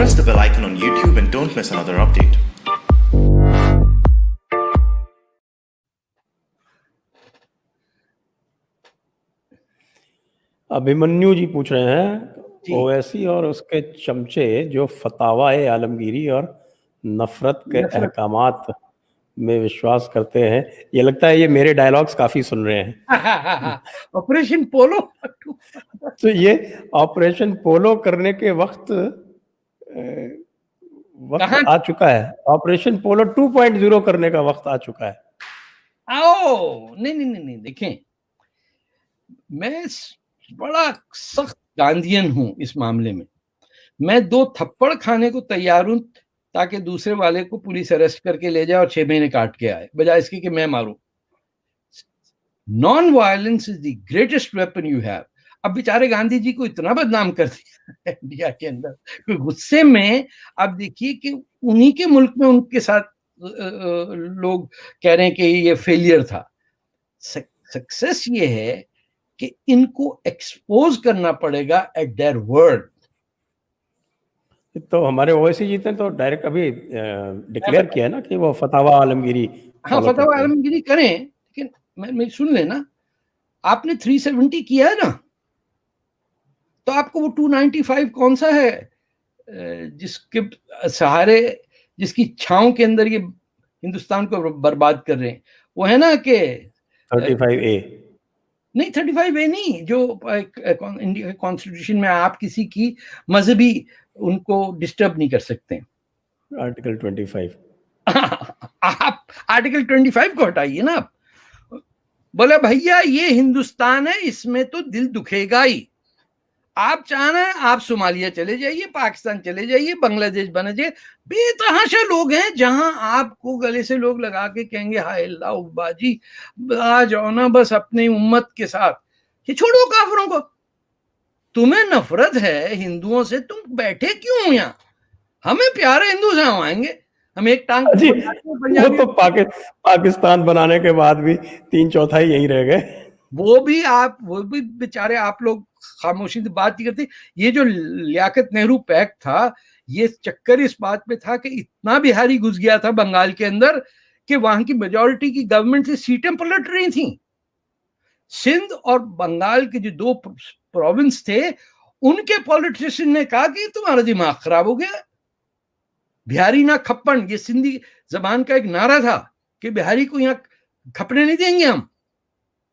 Press the bell icon on YouTube and don't miss another update. Abhimanyu जी पूछ रहे हैं ओवैसी और उसके चमचे जो फतावा आलमगीरी और नफरत के अहकामात में विश्वास करते हैं, ये लगता है ये मेरे डायलॉग्स काफी सुन रहे हैं। ऑपरेशन पोलो तो ये ऑपरेशन पोलो करने के वक्त आ चुका है। ऑपरेशन पोलो 2.0 करने का वक्त आ चुका है। आओ नहीं देखें, मैं बड़ा सख्त गांधीयन हूं इस मामले में। मैं 2 थप्पड़ खाने को तैयार हूं ताकि दूसरे वाले को पुलिस अरेस्ट करके ले जाए और 6 महीने काट के आए, बजाय इसके कि मैं मारूं। Non violence is the greatest weapon you have. अब बेचारे गांधी जी को इतना बदनाम कर दिया इंडिया के अंदर, गुस्से में। अब देखिए कि उन्हीं के मुल्क में उनके साथ लोग कह रहे हैं कि ये फेलियर था। सक्सेस ये है कि इनको एक्सपोज करना पड़ेगा एट देयर वर्ड। तो हमारे ओवैसी जी ने तो डायरेक्ट अभी डिक्लेयर किया है ना कि वो फतावा आलमगीरी, हाँ फतावा आलमगीरी करें, लेकिन मैं सुन लेना, आपने 370 किया है ना, तो आपको वो 295 कौन सा है जिसके सहारे, जिसकी छांव के अंदर ये हिंदुस्तान को बर्बाद कर रहे हैं, वो है ना कि 35A नहीं, 35A नहीं, जो इंडिया कॉन्स्टिट्यूशन में आप किसी की मजहबी उनको डिस्टर्ब नहीं कर सकते। आर्टिकल 25 आप आर्टिकल 25 को हटाइए ना। बोले भैया ये हिंदुस्तान है, इसमें तो दिल दुखेगा ही। आप चाहना है आप सोमालिया चले जाइए, पाकिस्तान चले जाइए, बांग्लादेश बने जाइए, बेतहाशा लोग हैं जहां आपको गले से लोग लगा के कहेंगे हाय अल्लाह बाजी आ जाओ ना बस अपनी उम्मत के साथ। ये छोड़ो काफिरों को, तुम्हें नफरत है हिंदुओं से, तुम बैठे क्यों हो यहाँ? हमें प्यारे हिंदू से हम आएंगे, हम एक टांग वो तो पाकिस्तान बनाने के बाद भी 3/4 यहीं रह गए। वो भी बेचारे आप लोग खामोशी से बात नहीं करते। ये जो लियाकत नेहरू पैक्ट था, ये चक्कर इस बात पे था कि इतना बिहारी घुस गया था बंगाल के अंदर कि वहां की मेजॉरिटी की गवर्नमेंट से सीटें पलट रही थी। सिंध और बंगाल के जो 2 प्रोविंस थे, उनके पॉलिटिशियन ने कहा कि तुम्हारा दिमाग खराब हो गया, बिहारी ना खप्पन, ये सिंधी जबान का एक नारा था कि बिहारी को यहाँ खपने नहीं देंगे हम।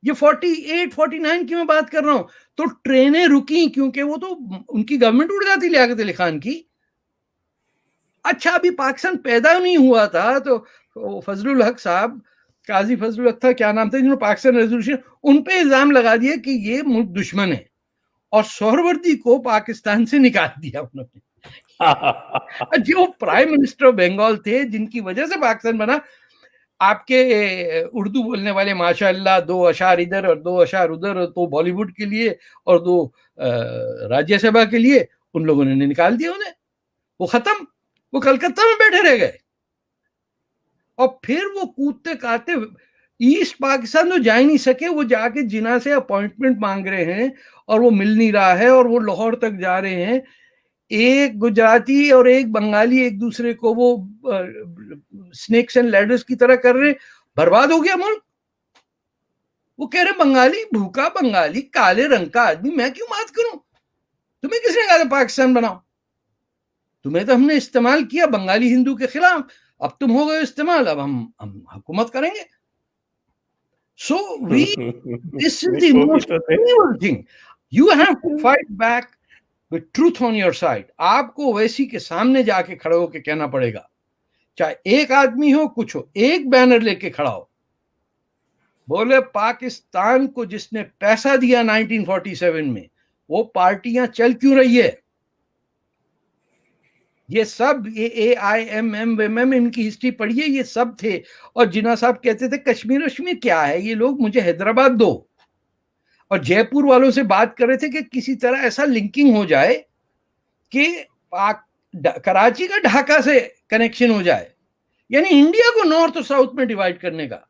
ये 48-49 की मैं बात कर रहा हूं। तो ट्रेनें रुकी क्योंकि वो तो उनकी गवर्नमेंट उड़ जाती लियाकत अली खान की। अच्छा अभी पाकिस्तान पैदा नहीं हुआ था तो फजलुल हक साहब, काजी फजलुल हक था, क्या नाम था, जिन्होंने पाकिस्तान रेजोल्यूशन, उन पे इल्जाम लगा दिया कि ये मुल्क दुश्मन है, और सोहरवर्दी को पाकिस्तान से निकाल दिया उन्होंने। जो प्राइम मिनिस्टर ऑफ बंगाल थे, जिनकी वजह से पाकिस्तान बना, आपके उर्दू बोलने वाले माशाअल्लाह 2 अशार इधर और 2 अशार उधर, तो बॉलीवुड के लिए और 2 राज्यसभा के लिए, उन लोगों ने निकाल दिया उन्हें। वो खत्म, वो कलकत्ता में बैठे रह गए। और फिर वो कूदते काटते ईस्ट पाकिस्तान तो जा ही नहीं सके, वो जाके जिना से अपॉइंटमेंट मांग रहे हैं और वो मिल नहीं रहा है, और वो लाहौर तक जा रहे हैं। एक गुजराती और एक बंगाली एक दूसरे को वो स्नेक्स एंड लैडर्स की तरह कर रहे, बर्बाद हो गया मुल्क। वो कह रहे बंगाली, भूखा बंगाली, काले रंग का आदमी, मैं क्यों बात करूं? तुम्हें किसने कहा था पाकिस्तान बनाओ? तुम्हें तो हमने इस्तेमाल किया बंगाली हिंदू के खिलाफ, अब तुम हो गए इस्तेमाल, अब हम हुकूमत करेंगे। So this is the most evil thing. You have to fight back with truth on your side. आपको वैसी के सामने जाके खड़े होके कहना पड़ेगा, चाहे एक आदमी हो कुछ हो, एक बैनर लेके खड़ा हो, बोले पाकिस्तान को जिसने पैसा दिया 1947 में, वो पार्टियां चल क्यों रही है? ये सब AIMM इनकी हिस्ट्री पढ़िए, ये सब थे। और जिन्ना साहब कहते थे कश्मीर वश्मीर क्या है ये लोग, मुझे हैदराबाद दो। और जयपुर वालों से बात कर रहे थे कि किसी तरह ऐसा लिंकिंग हो जाए कि कराची का ढाका से कनेक्शन हो जाए, यानी इंडिया को नॉर्थ और साउथ में डिवाइड करने का।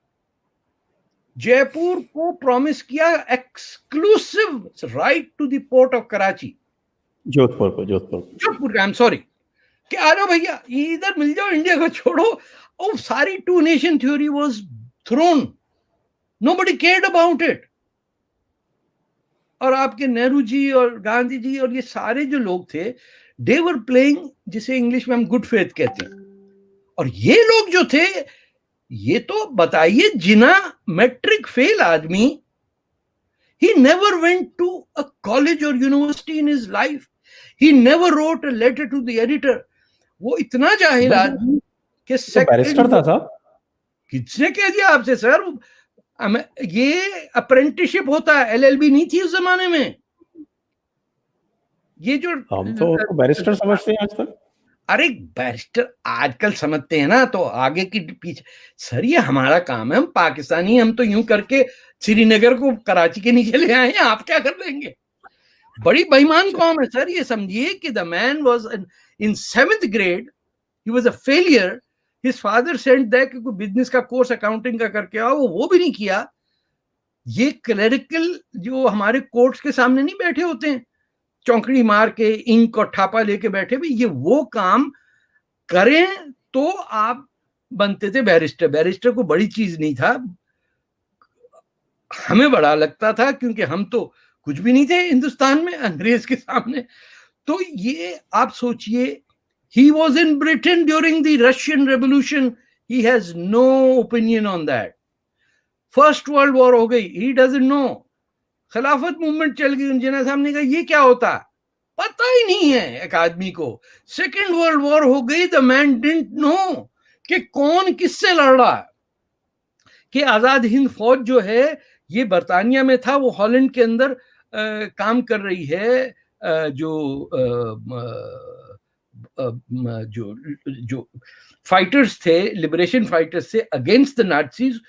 जयपुर को प्रॉमिस किया exclusive right to the port of Karachi, Jodhpur, I am sorry, कि आ जाओ भैया, इधर मिल जाओ, इंडिया को छोड़ो। और सारी two nation theory was thrown, nobody cared about it. और आपके नेहरू जी और गांधी जी और ये सारे जो लोग थे, दे वर प्लेइंग, जिसे इंग्लिश में हम गुड फेथ कहते हैं। और ये लोग जो थे, ये तो बताइए, जिना मैट्रिक फेल आदमी, he never went to a college or university in his life, he never wrote a letter to the editor, वो इतना जाहिल आदमी कि तो बैरिस्टर था साहब। किसने कह दिया आपसे सर? ये अप्रेंटिसशिप होता है, एलएलबी नहीं थी उस जमाने में। ये जो हम तो उसको बैरिस्टर समझते हैं आज तक। अरे बैरिस्टर आजकल समझते हैं ना, तो आगे की पीछे। सर ये हमारा काम है, हम पाकिस्तानी, हम तो यूं करके श्रीनगर को कराची के नीचे ले आए हैं, आप क्या कर लेंगे? बड़ी बेईमान कौम है सर। ये समझिए कि the man was in 7th grade, he was a failure. His father sent that कि कोई बिजनेस का कोर्स अकाउंटिंग का करके आओ, वो भी नहीं किया। ये क्लरिकल जो हमारे कोर्ट्स के सामने नहीं बैठे होते हैं, चौंकड़ी मार के इंक और ठापा लेके बैठे हुए, ये वो काम करें तो आप बनते थे बैरिस्टर। बैरिस्टर को बड़ी चीज नहीं था, हमें बड़ा लगता था, क्योंकि हम तो कुछ भी नहीं थे हिंदुस्तान में अंग्रेज के सामने। तो ये आप सोचिए, he was in Britain during the Russian Revolution, he has no opinion on that. First World War हो गई, he doesn't know. खिलाफत मूवमेंट चल गई, जिन्ना साहब ने कहा ये क्या होता, पता ही नहीं है एक आदमी को। सेकेंड वर्ल्ड वॉर हो गई, द मैन डिडंट नो कि कौन किससे लड़ रहा है। कि आजाद हिंद फौज जो है ये बरतानिया में था, वो हॉलैंड के अंदर काम कर रही है, जो फाइटर्स थे, लिबरेशन फाइटर्स थे अगेंस्ट द नाज़ीज।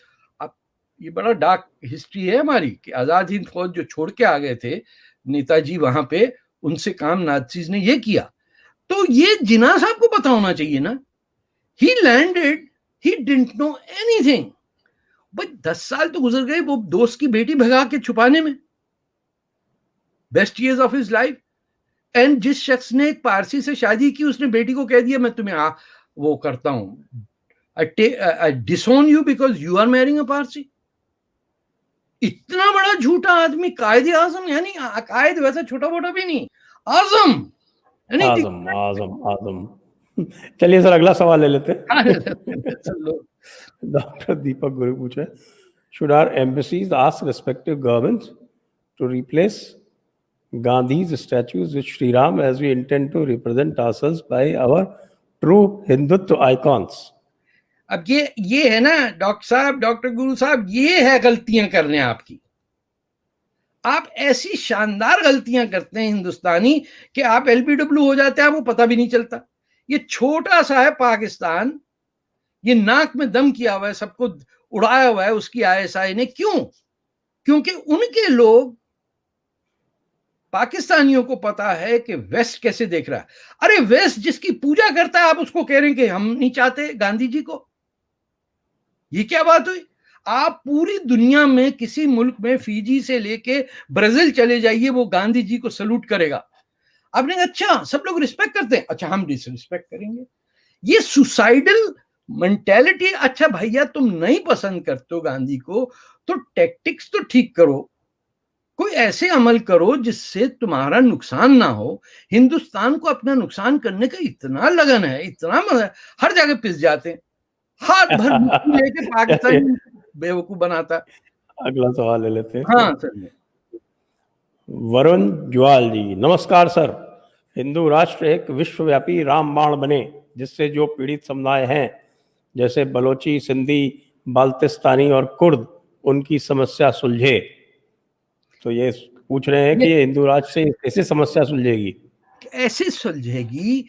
अब ये बड़ा डार्क हिस्ट्री है हमारी कि आजाद हिंद फौज जो छोड़ के आ गए थे नेताजी वहां पे, उनसे काम नाज़ीज ने ये किया। तो ये जिन्ना साहब को पता होना चाहिए ना। ही landed, he didn't know anything. भाई 10 साल तो गुजर गए वो दोस्त की बेटी भगा के छुपाने में, best years of his life. And जिस शख्स ने एक पारसी से शादी की, उसने बेटी को कह दिया मैं तुम्हें वो करता हूं, I disown you because you are marrying a Parsi. इतना बड़ा झूठा आदमी, कायदे आजम, यानी कायद वैसा छोटा मोटा भी नहीं, आजम। आजम आजम आजम। चलिए सर अगला सवाल ले लेते हैं। डॉक्टर दीपक गुरु पूछे, should our embassies ask respective governments to replace Gandhi's statues with Shri Ram as we intend to represent ourselves by our true Hindutva icons? अब ये है ना डॉक्टर साहब, डॉक्टर गुरु साहब, ये है गलतियां करने आपकी। आप ऐसी शानदार गलतियां करते हैं हिंदुस्तानी कि आप एलबीडब्ल्यू हो जाते हैं, आपको पता भी नहीं चलता। ये छोटा सा है पाकिस्तान, ये नाक में दम किया हुआ है, सबको उड़ाया हुआ है उसकी आईएसआई ने। क्यों? क्योंकि उनके लोग, पाकिस्तानियों को पता है कि वेस्ट कैसे देख रहा है। अरे वेस्ट जिसकी पूजा करता है, आप उसको कह रहे हैं कि हम नहीं चाहते गांधी जी को। ये क्या बात हुई? आप पूरी दुनिया में किसी मुल्क में, फिजी से लेके ब्राजील चले जाइए, वो गांधी जी को सल्यूट करेगा। आपने कहा अच्छा सब लोग रिस्पेक्ट करते हैं, अच्छा हम डिसरिस्पेक्ट करेंगे। ये सुसाइडल मेंटेलिटी। अच्छा भैया तुम नहीं पसंद करते हो गांधी को, तो टैक्टिक्स तो ठीक करो, कोई ऐसे अमल करो जिससे तुम्हारा नुकसान ना हो। हिंदुस्तान को अपना नुकसान करने का इतना लगन है, इतना मजा, हर जगह पिस जाते हैं, हाथ भर लेके पाकिस्तान बेवकूफ बनाता। अगला सवाल ले लेते हैं। हाँ सर। वरुण ज्वाल जी, नमस्कार सर। हिंदू राष्ट्र एक विश्वव्यापी रामबाण बने, जिससे जो पीड़ित समुदाय हैं जैसे बलोची, सिंधी, बाल्टिस्तानी और कुर्द, उनकी समस्या सुलझे। तो ये पूछ रहे हैं कि ये हिंदू राष्ट्र से कैसे समस्या सुलझेगी? ऐसे सुलझेगी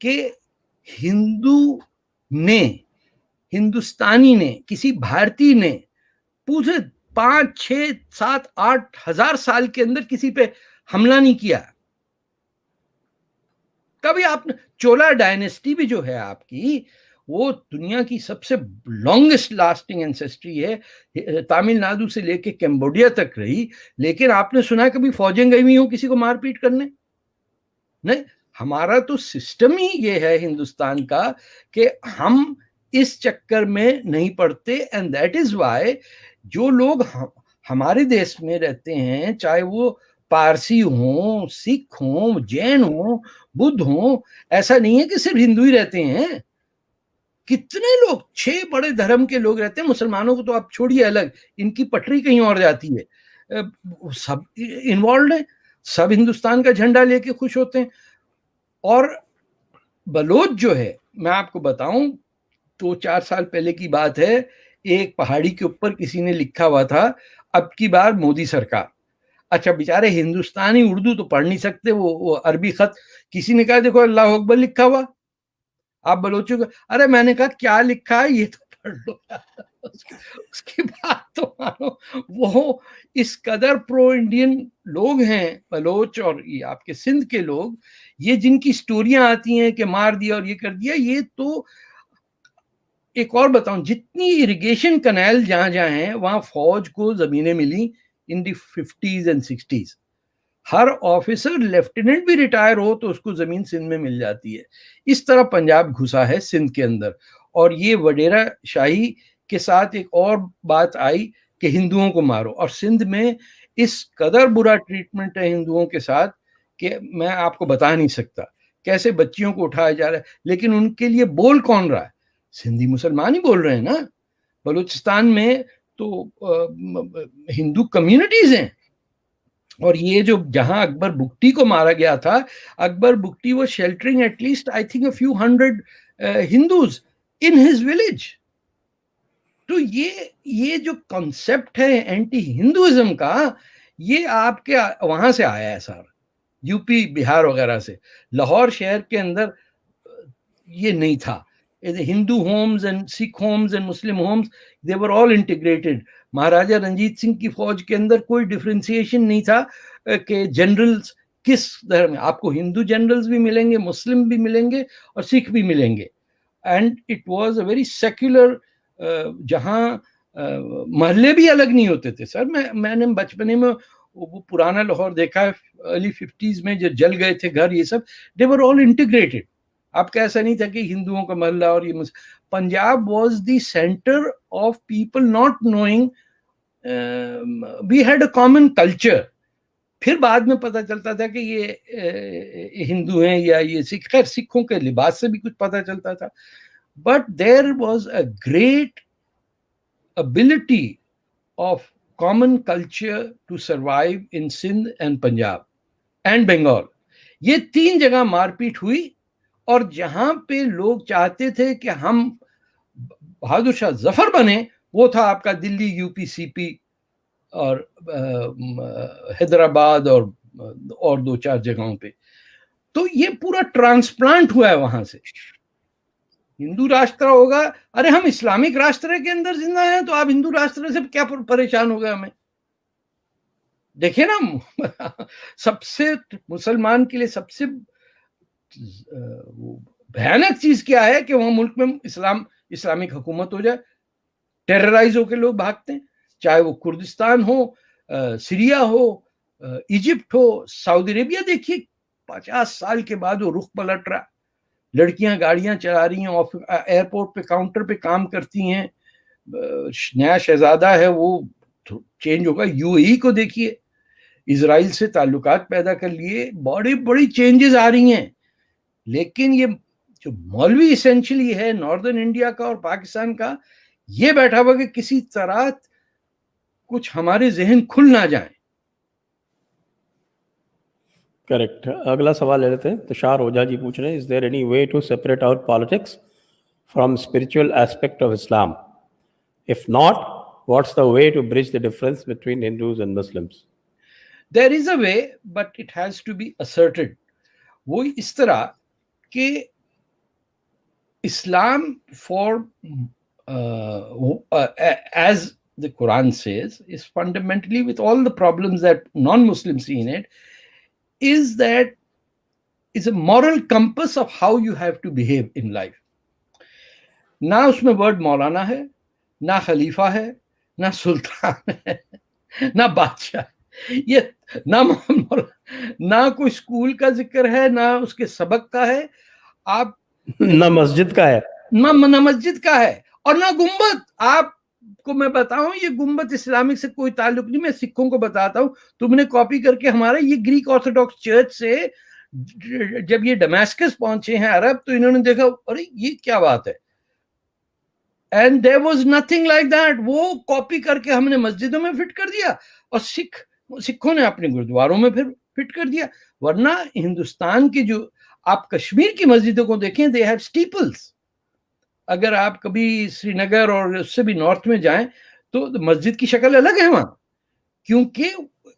कि हिंदू ने, हिंदुस्तानी ने, किसी भारतीय ने पूरे 5, 6, 7, 8 हजार साल के अंदर किसी पे हमला नहीं किया कभी। आपने चोला डायनेस्टी भी जो है आपकी, वो दुनिया की सबसे लॉन्गेस्ट लास्टिंग एंसेस्ट्री है, तमिलनाडु से लेके कैम्बोडिया तक रही। लेकिन आपने सुना कभी फौजें गई हुई हो किसी को मारपीट करने? नहीं। हमारा तो सिस्टम ही ये है हिंदुस्तान का कि हम इस चक्कर में नहीं पड़ते। एंड दैट इज वाई जो लोग हमारे देश में रहते हैं, चाहे वो पारसी हों, सिख हों, जैन हों, बुद्ध हों, ऐसा नहीं है कि सिर्फ हिंदू ही रहते हैं। कितने लोग, 6 बड़े धर्म के लोग रहते हैं। मुसलमानों को तो आप छोड़िए अलग, इनकी पटरी कहीं और जाती है। सब इन्वॉल्व है, सब हिंदुस्तान का झंडा लेके खुश होते हैं। और बलोच जो है, मैं आपको बताऊं, 2-4 साल पहले की बात है, एक पहाड़ी के ऊपर किसी ने लिखा हुआ था, अब की बार मोदी सरकार। अच्छा, बेचारे हिंदुस्तानी उर्दू तो पढ़ नहीं सकते, वो अरबी खत, किसी ने कहा देखो अल्लाह अकबर लिखा हुआ, आप बलोचों को, अरे मैंने कहा क्या लिखा है ये तो पढ़ लो। उसके बाद तो मानो वो इस कदर प्रो इंडियन लोग हैं बलोच और ये आपके सिंध के लोग, ये जिनकी स्टोरियां आती हैं कि मार दिया और ये कर दिया, ये तो एक और बताऊं, जितनी इरिगेशन कैनाल जहां जहां हैं वहां फौज को जमीनें मिली इन दी 50s and 60s। Her officer lieutenant भी रिटायर हो तो उसको जमीन सिंध में मिल जाती है। इस तरह पंजाब घुसा है सिंध के अंदर। और ये वडेरा शाही के साथ एक और बात आई कि हिंदुओं को मारो, और सिंध में इस कदर बुरा ट्रीटमेंट है हिंदुओं के साथ कि मैं आपको बता नहीं सकता। कैसे बच्चियों को उठाया जा रहा है, लेकिन उनके लिए बोल कौन रहा है? सिंधी मुसलमान ही बोल रहे हैं ना। बलूचिस्तान में तो हिंदू कम्युनिटीज हैं। और ये जो जहां अकबर बुगटी को मारा गया था, अकबर बुगटी वो sheltering at least I think a few hundred Hindus in his village. तो ये जो कॉन्सेप्ट है एंटी हिंदुइज्म का, ये आपके वहां से आया है सर, यूपी बिहार वगैरह से। लाहौर शहर के अंदर ये नहीं था। Hindu homes and Sikh homes and Muslim homes, they were all integrated. Maharaja Ranjit Singh की फौज के अंदर कोई डिफरेंशिएशन नहीं था कि जनरल्स किस धर्म में। आपको हिंदू जनरल्स भी मिलेंगे, मुस्लिम भी मिलेंगे और सिख भी मिलेंगे। And it was a very secular, जहां महल्ले भी अलग नहीं होते थे सर। मैंने बचपने में वो पुराना लाहौर देखा है, अर्ली 50s में जो जल गए थे घर, ये सब दे वर ऑल इंटीग्रेटेड। आपका ऐसा नहीं था कि हिंदुओं का महल्ला और ये। Punjab was the centre of people not knowing we had a common culture. फिर बाद में पता चलता था कि ये हिंदू हैं या ये सिख। खैर सिखों के लिबास से भी कुछ पता चलता था। But there was a great ability of common culture to survive in Sindh and Punjab and Bengal। ये 3 जगह मारपीट हुई। और जहां पे लोग चाहते थे कि हम बहादुर शाह जफर बने, वो था आपका दिल्ली, यूपी, सीपी और हैदराबाद और 2-4 जगहों पे। तो ये पूरा ट्रांसप्लांट हुआ है वहां से। हिंदू राष्ट्र होगा, अरे हम इस्लामिक राष्ट्र के अंदर जिंदा हैं, तो आप हिंदू राष्ट्र से क्या परेशान हो गए हमें? देखिए ना, सबसे मुसलमान के लिए सबसे भयानक चीज क्या है कि वहां मुल्क में इस्लामिक हुकूमत हो जाए, टेरराइज होकर लोग भागते हैं। चाहे वो कुर्दिस्तान हो, सीरिया हो, इजिप्ट हो, सऊदी अरेबिया। देखिए 50 साल के बाद वो रुख पलट रहा। लड़कियां गाड़ियां चला रही हैं, एयरपोर्ट पे काउंटर पे काम करती हैं। नया शहजादा है वो चेंज होगा। यूएई को देखिए, इजराइल से ताल्लुकात पैदा कर लिए, बड़ी बड़ी चेंजेस आ रही हैं। लेकिन ये जो मौलवी इसेंशियली है नॉर्दर्न इंडिया का और पाकिस्तान का, ये बैठा हुआ कि किसी तरह कुछ हमारे जहन खुल ना जाए। करेक्ट। अगला सवाल ले लेते हैं। तुषार ओझा जी पूछ रहे हैं, is there any way to separate out politics from spiritual aspect of Islam? If not, what's the way to bridge the difference between Hindus and Muslims? There is a way, but it has to be asserted. वो इस तरह कि Islam for as the Quran says, is fundamentally, with all the problems that non-Muslims see in it, is that is a moral compass of how you have to behave in life. ना उसमें word मौलाना है, ना खलीफा है, ना सुल्तान है, ना बादशाह। ये ना ना कोई स्कूल का जिक्र है, ना उसके सबक का है, आप ना मस्जिद का है, ना मस्जिद का है, और ना गुम्बद। आपको मैं बताऊं, ये गुम्बद इस्लामिक से कोई ताल्लुक नहीं। मैं सिखों को बताता हूं, तुमने कॉपी करके हमारा ये ग्रीक ऑर्थोडॉक्स चर्च से जब ये डमास्कस पहुंचे हैं अरब, तो इन्होंने देखा अरे ये क्या बात है, and there was nothing like that. वो कॉपी करके हमने मस्जिदों में फिट कर दिया, और सिखों ने अपने गुरुद्वारों में फिर फिट कर दिया। वरना हिंदुस्तान की जो, आप कश्मीर की मस्जिदों को देखें, दे हैव स्टीपल्स। अगर आप कभी श्रीनगर और उससे भी नॉर्थ में जाएं तो मस्जिद की शक्ल अलग है वहां, क्योंकि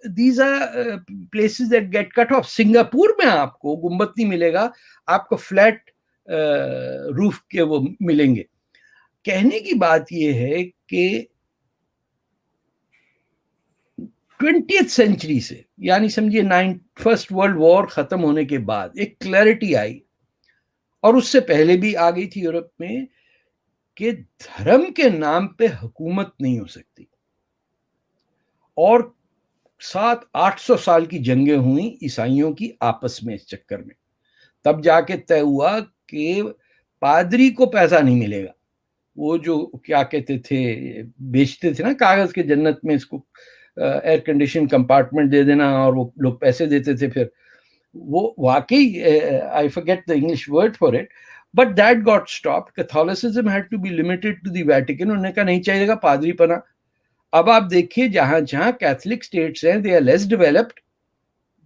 these are places that get cut off. Singapore में आपको गुंबद नहीं मिलेगा, आपको फ्लैट रूफ के वो मिलेंगे। कहने की बात यह है कि 20th सेंचुरी से, यानी समझिए फर्स्ट वर्ल्ड वॉर खत्म होने के बाद एक क्लैरिटी आई, और उससे पहले भी आ गई थी यूरोप में, कि धर्म के नाम पे हुकूमत नहीं हो सकती। और 700-800 साल की जंगें हुई ईसाइयों की आपस में इस चक्कर में, तब जाके तय हुआ कि पादरी को पैसा नहीं मिलेगा। वो जो क्या कहते थे, बेचते थे ना कागज के जन्नत में, इसको एयर कंडीशन कंपार्टमेंट दे देना, और वो लोग पैसे देते थे। फिर वो वाकई, I forget the English word for it, but that got stopped. Catholicism had to be limited to the Vatican. उन्होंने कहा नहीं चाहिएगा पादरी पना। अब आप देखिए, जहां जहां कैथोलिक स्टेट्स हैं, they are less developed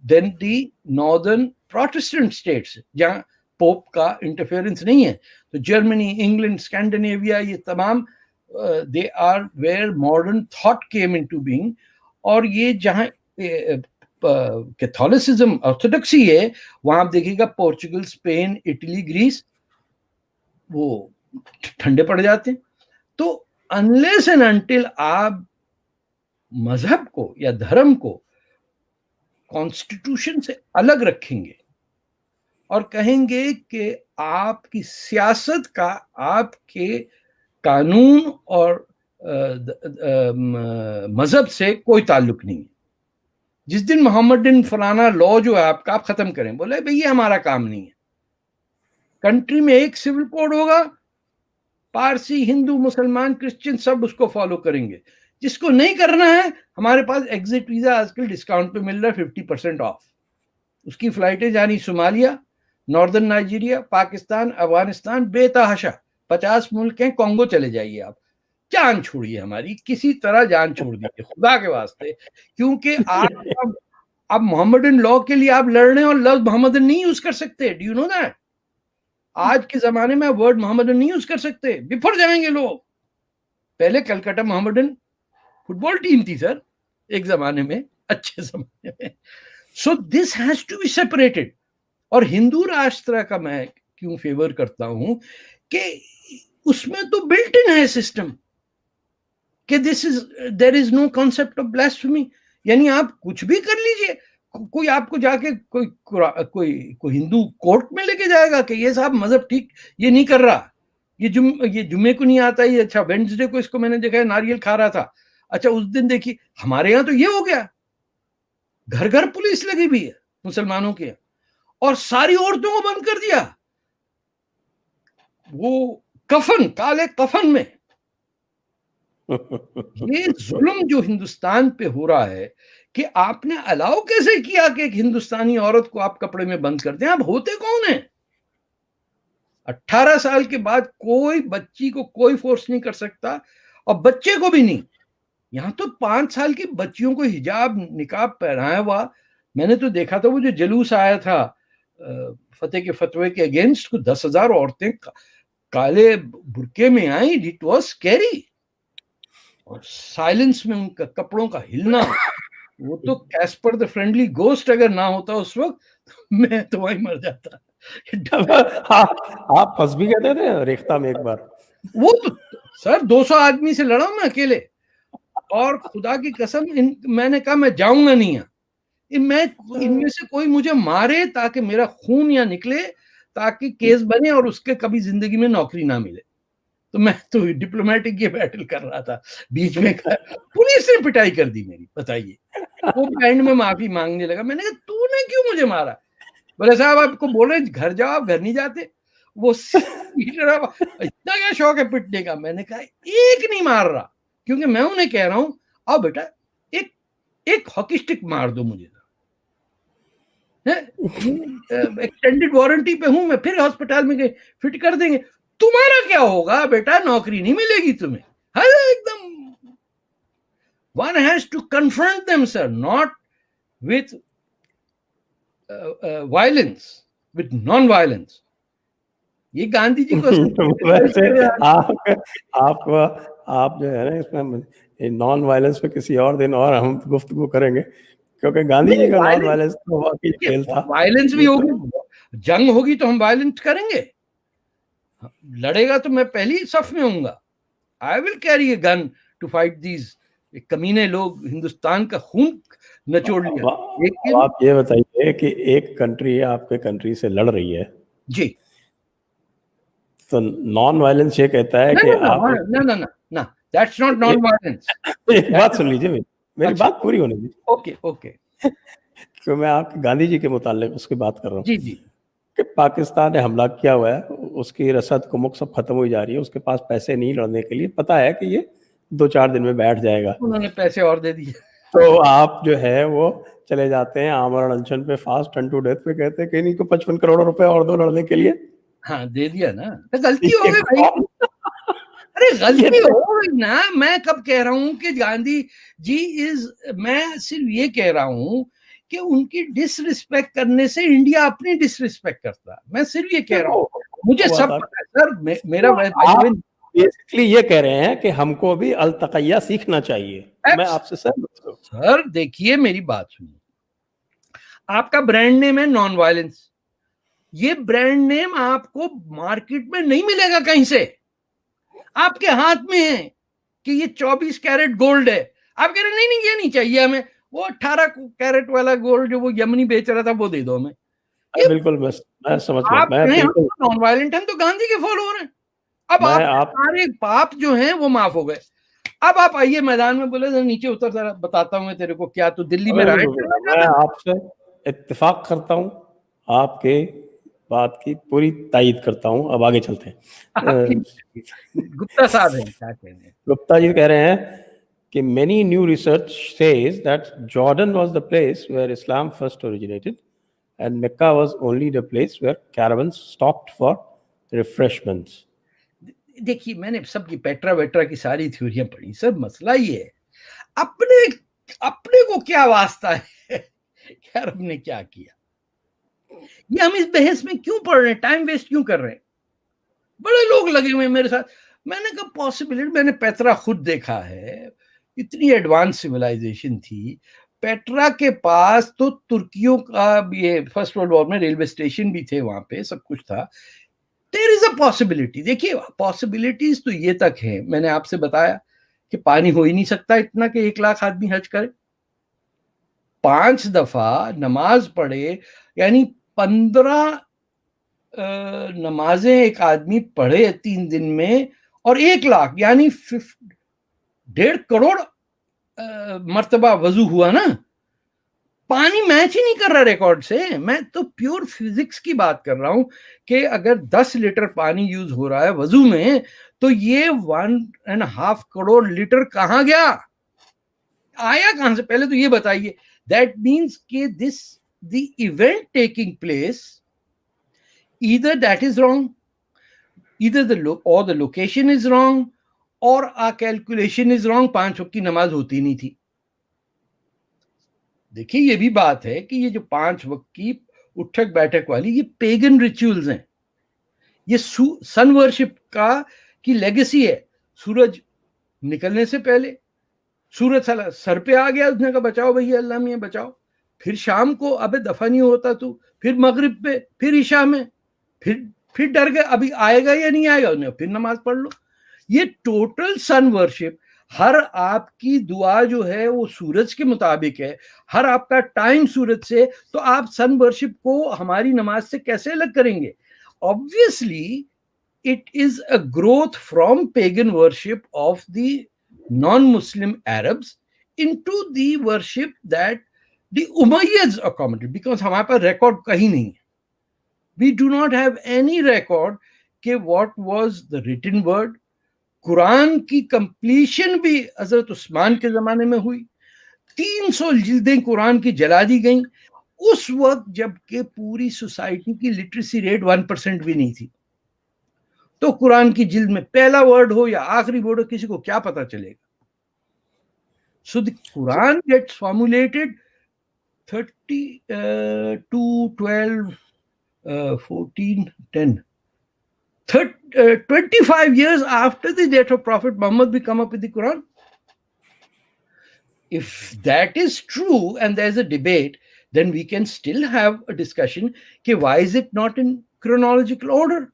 than the northern Protestant states, जहां पोप का इंटरफेरेंस नहीं है। तो जर्मनी, इंग्लैंड, स्कैंडिनेविया, ये तमाम they are where modern thought came into being. और ये जहां कैथोलिसिज्म ऑर्थोडॉक्सी है, वहां आप देखिएगा पोर्चुगल, स्पेन, इटली, ग्रीस, वो ठंडे पड़ जाते हैं। तो अनलेस एंड अनटिल आप मजहब को या धर्म को कॉन्स्टिट्यूशन से अलग रखेंगे और कहेंगे कि आपकी सियासत का आपके कानून और मजहब से कोई ताल्लुक नहीं है। जिस दिन मोहम्मदन फलाना लॉ जो है आपका, आप खत्म करें, बोले भाई ये हमारा काम नहीं है। कंट्री में एक सिविल कोड होगा, पारसी, हिंदू, मुसलमान, क्रिश्चियन सब उसको फॉलो करेंगे। जिसको नहीं करना है, हमारे पास एग्जिट वीजा आजकल डिस्काउंट पे मिल रहा है, 50% ऑफ। उसकी फ्लाइटें जानी Somalia, northern Nigeria, Pakistan, Afghanistan, बेतहाशा 50 मुल्क हैं। कॉन्गो चले जाइए आप, जान छोड़िए हमारी, किसी तरह जान छोड़ दीजिए खुदा के वास्ते। क्योंकि आप अब मोहम्मदन लॉ के लिए आप लड़ रहे हैं और लफ्ज मोहम्मदन नहीं यूज कर सकते। Do you know that? आज के जमाने में वर्ड मोहम्मदन नहीं यूज कर सकते, बिफर जाएंगे लोग। पहले कलकत्ता मोहम्मदन फुटबॉल टीम थी सर, एक जमाने में, अच्छे जमाने में। So this has to be separated. और हिंदू राष्ट्र का मैं क्यों फेवर करता हूं कि उसमें तो बिल्ट इन है सिस्टम कि there is no concept of blasphemy. यानी आप कुछ भी कर लीजिए, कोई आपको जाके कोई हिंदू कोर्ट में लेके जाएगा कि ये साहब मजहब ठीक ये नहीं कर रहा, ये जुम्मे को नहीं आता, ये अच्छा वेडनेसडे को इसको मैंने देखा है नारियल खा रहा था, अच्छा उस दिन देखिए हमारे यहाँ तो ये हो गया, घर घर पुलिस लगी हुई है मुसलमानों के, और सारी औरतों को बंद कर दिया वो कफन, काले कफन में। ये जुल्म जो हिंदुस्तान पे हो रहा है कि आपने अलाउ कैसे किया कि एक हिंदुस्तानी औरत को आप कपड़े में बंद कर दें? आप होते कौन है? 18 साल के बाद कोई बच्ची को कोई फोर्स नहीं कर सकता, और बच्चे को भी नहीं। यहां तो 5 साल की बच्चियों को हिजाब निकाब पहनाया हुआ, मैंने तो देखा था वो जो जुलूस आया था फतेह के फतवे के अगेंस्ट, को 10,000 औरतें काले बुरके में आई। It was scary. और साइलेंस में उनका कपड़ों का हिलना, वो तो कैस्पर द फ्रेंडली गोस्ट अगर ना होता उस वक्त, तो मैं तो वहीं मर जाता। आप फंस भी गए थे रेख्ता में एक बार। वो तो सर 200 आदमी से लड़ा मैं अकेले, और खुदा की कसम मैंने कहा मैं जाऊंगा नहीं यहाँ, इनमें से कोई मुझे मारे ताकि मेरा खून यहाँ निकले, ताकि केस बने और उसके कभी जिंदगी में नौकरी ना मिले। तो मैं तो डिप्लोमेटिक ये बैटल कर रहा था, बीच में पुलिस ने पिटाई कर दी मेरी, बताइए। वो एंड में माफी मांगने लगा। मैंने कहा तूने क्यों मुझे मारा? बोले साहब आपको बोल रहे घर जाओ, आप घर नहीं जाते। वो इतना क्या शौक है पिटने का? मैंने कहा एक नहीं मार रहा, क्योंकि मैं उन्हें कह रहा हूं आओ बेटा एक हॉकी स्टिक मार दो मुझे, एक्सटेंडेड वारंटी पे हूं मैं, फिर हॉस्पिटल में गए फिट कर देंगे। तुम्हारा क्या होगा बेटा, नौकरी नहीं मिलेगी तुम्हें। हर एकदम one has to confront them sir, not with violence, with non-violence. ये गांधी जी को वैसे आप जो है ना इसमें नॉन वायलेंस पे किसी और दिन और हम गुफ्तगू करेंगे, क्योंकि गांधी जी का नॉन वायलेंस तो वाकई खेल था। वायलेंस भी होगी, जंग होगी तो हम वायलेंस करेंगे, लड़ेगा तो मैं पहली सफ में हूँगा। I will carry a gun to fight these कमीने लोग, हिंदुस्तान का खून नचोड़ लिया। आप ये बताइए कि एक कंट्री आपके कंट्री से लड़ रही है जी, तो नॉन वायलेंस ये कहता है कि आप ना दैट्स नॉट नॉन वायलेंस। एक बात सुन लीजिए, मेरी बात पूरी होने दीजिए। ओके क्यों मैं आपके गांधी जी के मुतालिक उसकी बात कर रहा हूँ। जी कि पाकिस्तान ने हमला किया हुआ है, उसकी रसद कुमुक सब खत्म हो जा रही है, उसके पास पैसे नहीं लड़ने के लिए, पता है कि ये 2-4 दिन में बैठ जाएगा, उन्होंने पैसे और दे दिए। तो आप जो है वो चले जाते हैं आमरण अनशन पे, फास्ट टर्न टू डेथ पे, कहते हैं कि इन्हीं को 55 करोड़ रुपए और दो लड़ने के लिए। हाँ दे दिया ना, तो गलती हो गई भाई। अरे गलती हो गई ना। मैं कब कह रहा हूँ कि गांधी जी मैं सिर्फ ये कह रहा हूँ कि उनकी डिसरिस्पेक्ट करने से इंडिया अपनी डिसरिस्पेक्ट करता। मैं सिर्फ ये कह रहा हूँ, मुझे सब पता है सर। मेरा बेसिकली ये कह रहे हैं कि हमको भी अल-तक़य्या सीखना चाहिए। मैं आपसे सहमत हूं सर। देखिए मेरी बात सुनिए, आपका ब्रांड नेम है नॉन वायलेंस, ये ब्रांड नेम आपको मार्केट में नहीं मिलेगा कहीं से, आपके हाथ में है कि ये 24 कैरेट गोल्ड है। आप कह रहे नहीं ये नहीं चाहिए हमें, वो 18 कैरेट वाला गोल्ड जो वो यमनी बेच रहा था वो दे दो हमें। बिल्कुल मैं समझ गया। मैं नॉन वायलेंट हम तो गांधी के फॉलोअर हैं। अब आप सारे पाप जो हैं वो माफ हो गए। अब आप आइए मैदान में, बोले नीचे उतर जरा बताता हूँ मैं तेरे को क्या। तो दिल्ली में मैं आपसे इत्तेफाक करता हूँ, आपके बात की पूरी तायीद करता हूँ। अब आगे चलते हैं। गुप्ता साहब हैं, क्या कह रहे हैं? गुप्ता जी कह रहे हैं कि many new research says that Jordan was the place where Islam first originated and Mecca was only the place where caravans stopped for refreshments. देखिए मैंने सबकी पेट्रा वेट्रा की सारी थ्योरियां पढ़ी सर। मसला ये है, अपने को क्या वास्ता है कि अरब ने क्या किया। ये हम इस बहस में क्यों पढ़ रहे हैं, टाइम वेस्ट क्यों कर रहे हैं? बड़े लोग लगे हुए मेरे साथ। मैंने कहा पॉसिबिलिटी, मैंने पेट्रा खुद देखा है, इतनी एडवांस सिविलाइजेशन थी। पेट्रा के पास तो तुर्कियों का ये फर्स्ट वर्ल्ड वॉर में रेलवे स्टेशन भी थे, वहां पे सब कुछ था। There is a possibility. देखिए पॉसिबिलिटीज तो ये तक है, मैंने आपसे बताया कि पानी हो ही नहीं सकता इतना कि 1 लाख आदमी हज करे, 5 दफा नमाज पढ़े, यानी 15 नमाजें एक आदमी पढ़े 3 दिन में, और 1 लाख यानी 1.5 करोड़ मर्तबा वजू हुआ ना। पानी मैच ही नहीं कर रहा रिकॉर्ड से। मैं तो प्योर फिजिक्स की बात कर रहा हूं कि अगर 10 लीटर पानी यूज हो रहा है वजू में, तो ये 1.5 करोड़ लीटर कहां गया, आया कहां से? पहले तो ये बताइए। दैट मीन्स कि this the event taking place, either that is wrong, either the location is wrong, or our calculation is wrong। 5 वक्त की नमाज होती नहीं थी। देखिए ये भी बात है कि ये जो 5 वक्त की उठक बैठक वाली ये पेगन रिचुअल्स हैं, ये सन वर्शिप की लेगेसी है। सूरज निकलने से पहले सूरज सर पे आ गया, उसने कहा बचाओ भैया अल्लाह मियां बचाओ। फिर शाम को अबे दफा नहीं होता तू, फिर मगरिब पे, फिर ईशा में, फिर डर गए अभी आएगा या नहीं आएगा, उन्हें फिर नमाज पढ़ लो। ये टोटल सन वर्शिप। हर आपकी दुआ जो है वो सूरज के मुताबिक है, हर आपका टाइम सूरज से, तो आप सन वर्शिप को हमारी नमाज से कैसे अलग करेंगे? Obviously it is a growth from pagan worship of the non Muslim Arabs into the worship that the Umayyads accommodated, because हमारे पास record कहीं नहीं है. We do not have any record कि what was the written word. Quran की completion भी हजरत उस्मान के जमाने में हुई. 300 जिल्दें कुरान की जला दी गईं उस वक्त जबकि पूरी सोसाइटी की लिटरेसी रेट 1% भी नहीं थी. तो कुरान की जिल्द में पहला वर्ड हो या आखिरी वर्ड हो, किसी को क्या पता चलेगा. So the Quran gets formulated 32, 12, 14, 10, 25 years after the death of Prophet Muhammad, we come up with the Quran. If that is true and there's a debate, then we can still have a discussion कि why is it not in chronological order.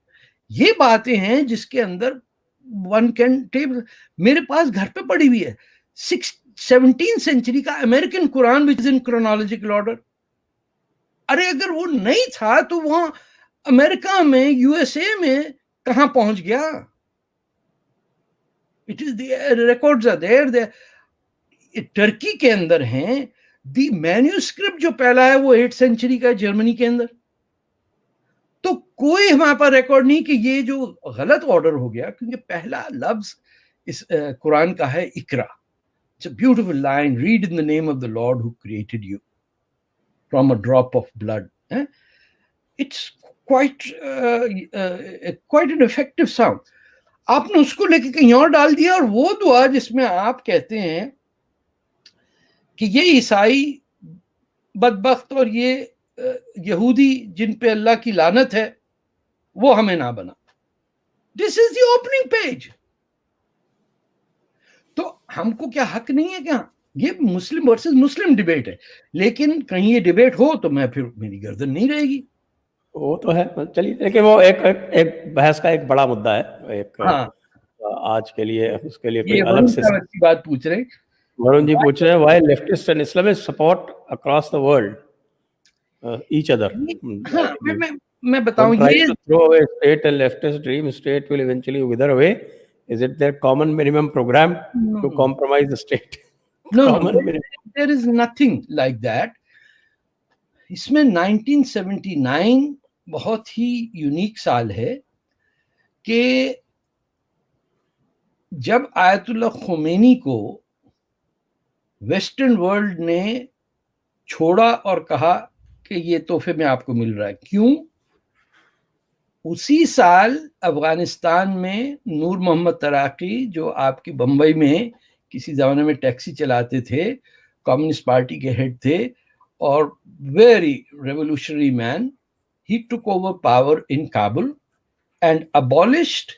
ये बातें हैं जिसके अंदर one can table. मेरे पास घर पे पड़ी हुई है 17th century का American Quran which is in chronological order. अरे अगर वो नहीं था तो वहां अमेरिका में, यूएसए में कहां पहुंच गया. It is the records are there. Turkey के अंदर हैं. द मैन्यूस्क्रिप्ट जो पहला है वो 8th सेंचुरी का जर्मनी के अंदर. तो कोई हमारे पास रिकॉर्ड नहीं कि ये जो गलत ऑर्डर हो गया, क्योंकि पहला लफ्ज इस कुरान का है इकरा. It's a beautiful line, read in the name of the lord who created you from a drop of blood. It's quite an effective sound. आपने उसको लेके कहीं और डाल दिया. और वो दुआ जिसमें आप कहते हैं कि ये ईसाई बदबख्त और ये यहूदी जिन पे अल्लाह की लानत है वो हमें ना बना. This is the opening page. तो हमको क्या हक नहीं है क्या? ये मुस्लिम वर्सेस मुस्लिम डिबेट है. लेकिन कहीं ये डिबेट हो तो मैं फिर मेरी गर्दन नहीं रहेगी. वो तो है. चलिए, लेकिन वो एक बहस का एक बड़ा मुद्दा है. एक आज के लिए उसके लिए कोई अलग से बात पूछ रहे हैं. वरुण जी पूछ रहे हैं why leftist and Islamist support across the world each other. मैं बताऊं, ये throw away state and leftist dream state will eventually wither away. Is it their common minimum program to compromise the state? No, there is nothing like that. इसमें 1979 बहुत ही unique साल है कि जब Ayatollah Khomeini को वेस्टर्न वर्ल्ड ने छोड़ा और कहा कि ये तोहफे में आपको मिल रहा है. क्यों? उसी साल अफगानिस्तान में नूर मोहम्मद तराकी, जो आपकी बंबई में किसी जमाने में टैक्सी चलाते थे, कम्युनिस्ट पार्टी के हेड थे और very revolutionary man, he took over power in Kabul and abolished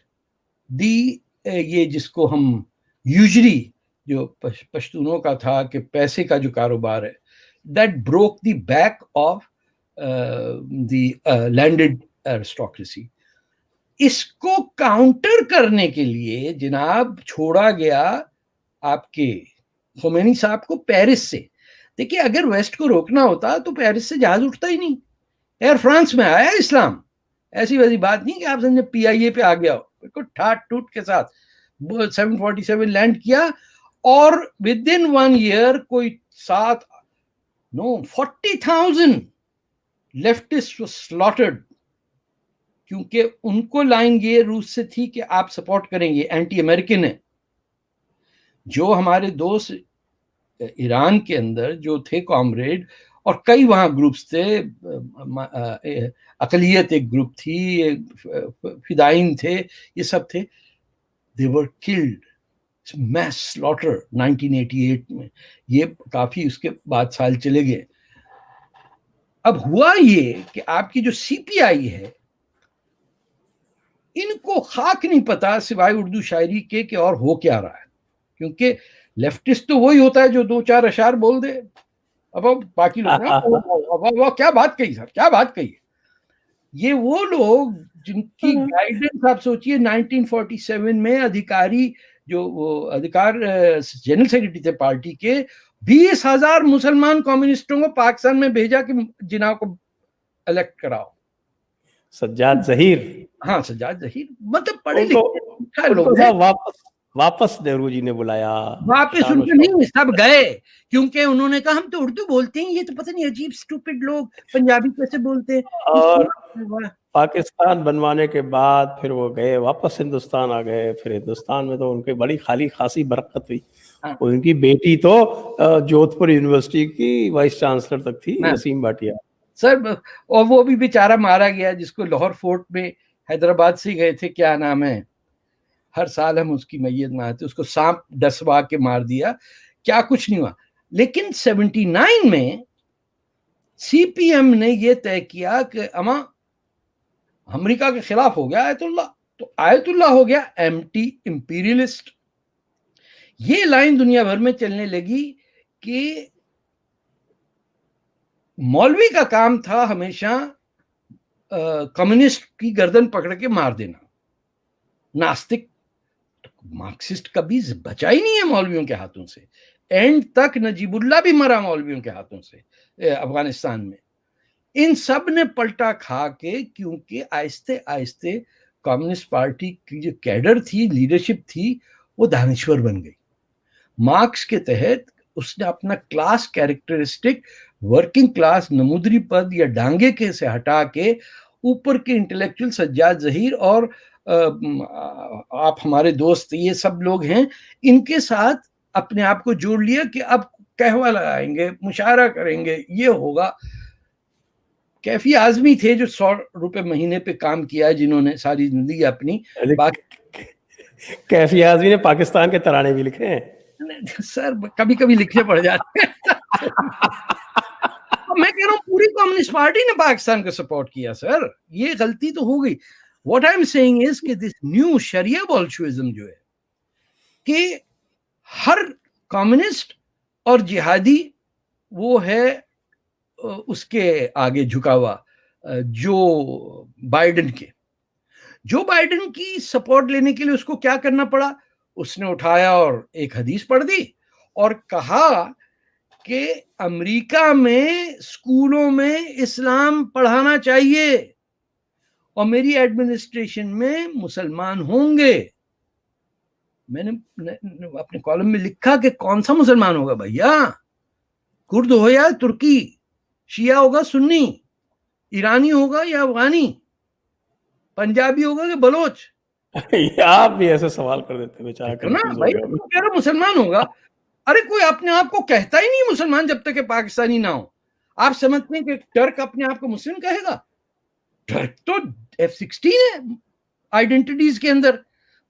the, ये जिसको हम यूजरी जो पश्तूनों का था कि पैसे का जो कारोबार है, that broke the back of the landed aristocracy. इसको काउंटर करने के लिए जनाब छोड़ा गया आपके खुमैनी साहब को पेरिस से. देखिए, अगर वेस्ट को रोकना होता तो पेरिस से जहाज उठता ही नहीं. एयर फ्रांस में आया इस्लाम. ऐसी वैसी बात नहीं कि आप समझे PIA पे आ गया हो. बिल्कुल ठाट टूट के साथ 747 लैंड किया और विद इन 1 year कोई 40,000 लेफ्टिस्ट was slaughtered. क्योंकि उनको लाइन ये रूस से थी कि आप सपोर्ट करेंगे, एंटी अमेरिकन है. जो हमारे दोस्त ईरान के अंदर जो थे कॉमरेड, और कई वहां ग्रुप्स थे, अकलियत एक ग्रुप थी, फिदाइन थे, ये सब थे. दे वर किल्ड, मैस स्लॉटर 1988 में. ये काफी उसके बाद साल चले गए. अब हुआ ये कि आपकी जो CPI है, इनको खाक नहीं पता सिवाय उर्दू शायरी के कि और हो क्या रहा है. क्योंकि लेफ्टिस्ट तो वही होता है जो 2-4 अशार बोल दे. अब बाकी लोग अब क्या बात कही सर, क्या बात कही. ये वो लोग जिनकी गाइडेंस आप सोचिए 1947 में अधिकारी, जो वो अधिकार जनरल सेक्रेटरी थे पार्टी के, 20,000 मुसलमान कम्युनिस्टों को पाकिस्तान में भेजा कि जिन्ना को इलेक्ट कराओ. सज्जाद जहीर. हाँ, सज्जाद जहीर मतलब पढ़े लिखे लोग वापस वापस नेहरू जी ने बुलाया, वापस शान उनको नहीं, सब गए, क्योंकि उन्होंने कहा हम तो उर्दू बोलते हैं, ये तो पता नहीं अजीब स्टूपिड लोग पंजाबी कैसे बोलते हैं। और पाकिस्तान बनवाने के बाद फिर वो गए वापस हिंदुस्तान आ गए। फिर हिंदुस्तान में तो उनकी बड़ी खाली खासी बरकत हुई। हाँ। उनकी बेटी तो जोधपुर यूनिवर्सिटी की वाइस चांसलर तक थी, नसीम भाटिया सर। और वो भी बेचारा मारा गया, जिसको लाहौर फोर्ट में हैदराबाद से गए थे, क्या नाम है, हर साल हम उसकी मैयत मनाते, उसको सांप डसवा के मार दिया, क्या कुछ नहीं हुआ। लेकिन 79 में सीपीएम ने यह तय किया कि अमा अमेरिका के खिलाफ हो गया आयतुल्ला, तो आयतुल्ला हो गया एंटी इंपीरियलिस्ट। ये लाइन दुनिया भर में चलने लगी कि मौलवी का काम था हमेशा कम्युनिस्ट की गर्दन पकड़ के मार देना, नास्तिक। तो मार्क्सिस्ट कभी बचा ही नहीं है मौलवियों के हाथों से। एंड तक नजीबुल्ला भी मरा मौलवियों के हाथों से अफगानिस्तान में। इन सब ने पलटा खा के, क्योंकि आहिस्ते आहिस्ते कम्युनिस्ट पार्टी की जो कैडर थी, लीडरशिप थी, वो दानश्वर बन गई। मार्क्स के तहत उसने अपना क्लास कैरेक्टरिस्टिक वर्किंग क्लास नमूदरी पद या डांगे के से हटा के ऊपर के इंटेलेक्चुअल सज्जाद जहीर और आप हमारे दोस्त ये सब लोग हैं, इनके साथ अपने आप को जोड़ लिया कि अब कहवा लगाएंगे, मुशायरा करेंगे, ये होगा। कैफी आजमी थे जो 100 रुपए महीने पे काम किया है, जिन्होंने सारी जिंदगी अपनी। कैफी आजमी ने पाकिस्तान के तराने भी लिखे हैं सर, कभी कभी लिखने पड़ जाते हैं। मैं कह रहा हूँ पूरी कम्युनिस्ट पार्टी ने पाकिस्तान को सपोर्ट किया सर, ये गलती तो हो गई। What I am saying is कि दिस न्यू शरिया बोल्शेविज्म जो है कि हर कम्युनिस्ट और जिहादी वो है उसके आगे झुका हुआ, जो बाइडेन की सपोर्ट लेने के लिए उसको क्या करना पड़ा, उसने उठाया और एक हदीस पढ़ दी और कहा कि अमेरिका में स्कूलों में इस्लाम पढ़ाना चाहिए और मेरी एडमिनिस्ट्रेशन में मुसलमान होंगे। मैंने अपने कॉलम में लिखा कि कौन सा मुसलमान होगा भैया, कुर्द हो या तुर्की, शिया होगा सुन्नी, ईरानी होगा या अफगानी, पंजाबी होगा कि बलोच। आप भी ऐसे सवाल कर देते बेचारा कंफ्यूज हो गया। कह रहा मुसलमान होगा। अरे कोई अपने आप को कहता ही नहीं मुसलमान जब तक पाकिस्तानी ना हो। आप समझते हैं कि टर्क अपने आप को मुस्लिम कहेगा? टर्क तो F-16 है आइडेंटिटीज के अंदर।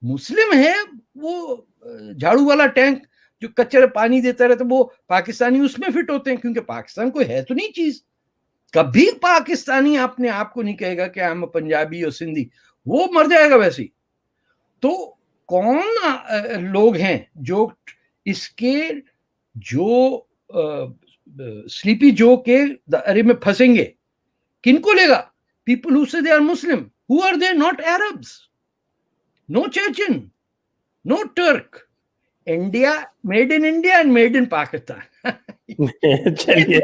मुस्लिम है वो झाड़ू वाला टैंक जो कचरे पानी देता रहता, वो पाकिस्तानी उसमें फिट होते हैं, क्योंकि पाकिस्तान कोई है तो नहीं चीज। कभी पाकिस्तानी अपने आप को नहीं कहेगा कि हम पंजाबी और सिंधी, वो मर जाएगा वैसे ही। तो कौन लोग हैं जो इसके जो स्लीपी जो के दायरे में फंसेंगे? किनको लेगा? People who say they are Muslim. Who are they? Not Arabs, no Christian, no Turk. India, made in India and made in Pakistan. चलिए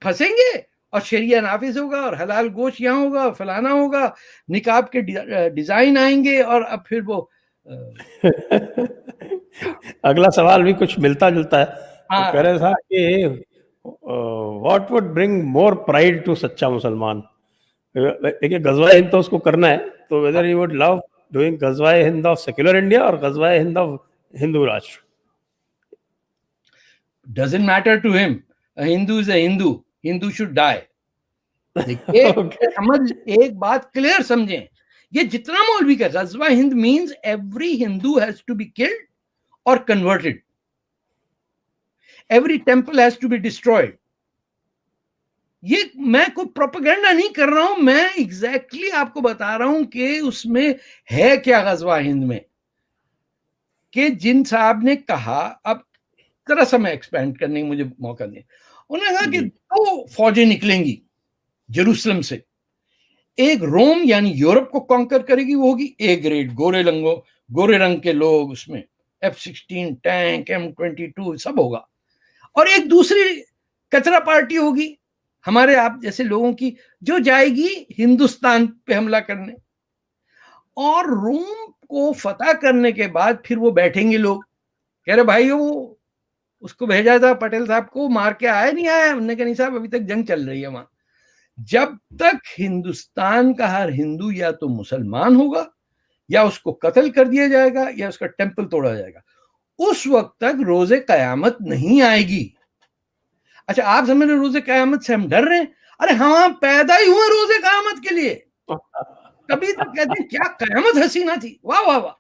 फंसेंगे और शरिया नाफिज होगा और हलाल गोश्त यहाँ होगा, फलाना होगा, निकाब के डिजाइन आएंगे और अब फिर वो अगला सवाल भी कुछ मिलता जुलता है। तो कह रहे था कि what would bring more pride to सच्चा मुसलमान। देखिए गजवा हिंद तो उसको करना है, तो whether he would love doing गजवा हिंद ऑफ सेक्युलर इंडिया और गजवा हिंद ऑफ हिंदू राष्ट्र। Doesn't matter to him, a Hindu is a Hindu, Hindu should die। समझ, एक बात क्लियर समझें, ये जितना मौलवी का गजवा हिंद means every Hindu has to be killed और converted, every temple has to be destroyed. ये मैं कोई प्रोपेगेंडा नहीं कर रहा हूं, मैं एग्जैक्टली आपको बता रहा हूं कि उसमें है क्या गजवा हिंद में। कि जिन साहब ने कहा, अब जरा सा मैं एक्सपेंड करने की मुझे मौका दें, उन्होंने कहा कि 2 फौजें निकलेंगी जेरूसलम से, एक रोम यानी यूरोप को कॉन्कर करेगी, वो होगी ए ग्रेड, गोरे रंग के लोग, उसमें F-16 टैंक, M-22 सब होगा, और एक दूसरी कचरा पार्टी होगी हमारे आप जैसे लोगों की, जो जाएगी हिंदुस्तान पे हमला करने। और रोम को फतह करने के बाद फिर वो बैठेंगे लोग, कह रहे भाई वो उसको भेजा था पटेल साहब को, मार के आया नहीं आया, उन्होंने कहा नहीं साहब अभी तक जंग चल रही है वहां। जब तक हिंदुस्तान का हर हिंदू या तो मुसलमान होगा या उसको कत्ल कर दिया जाएगा या उसका टेम्पल तोड़ा जाएगा, उस वक्त तक रोजे कयामत नहीं आएगी। अच्छा आप समझ रहे रोजे कयामत से हम डर रहे हैं? अरे हम पैदा ही हुए रोजे कयामत के लिए। कभी तो कहते हैं क्या कयामत हसीना थी, वाह वाह वाह,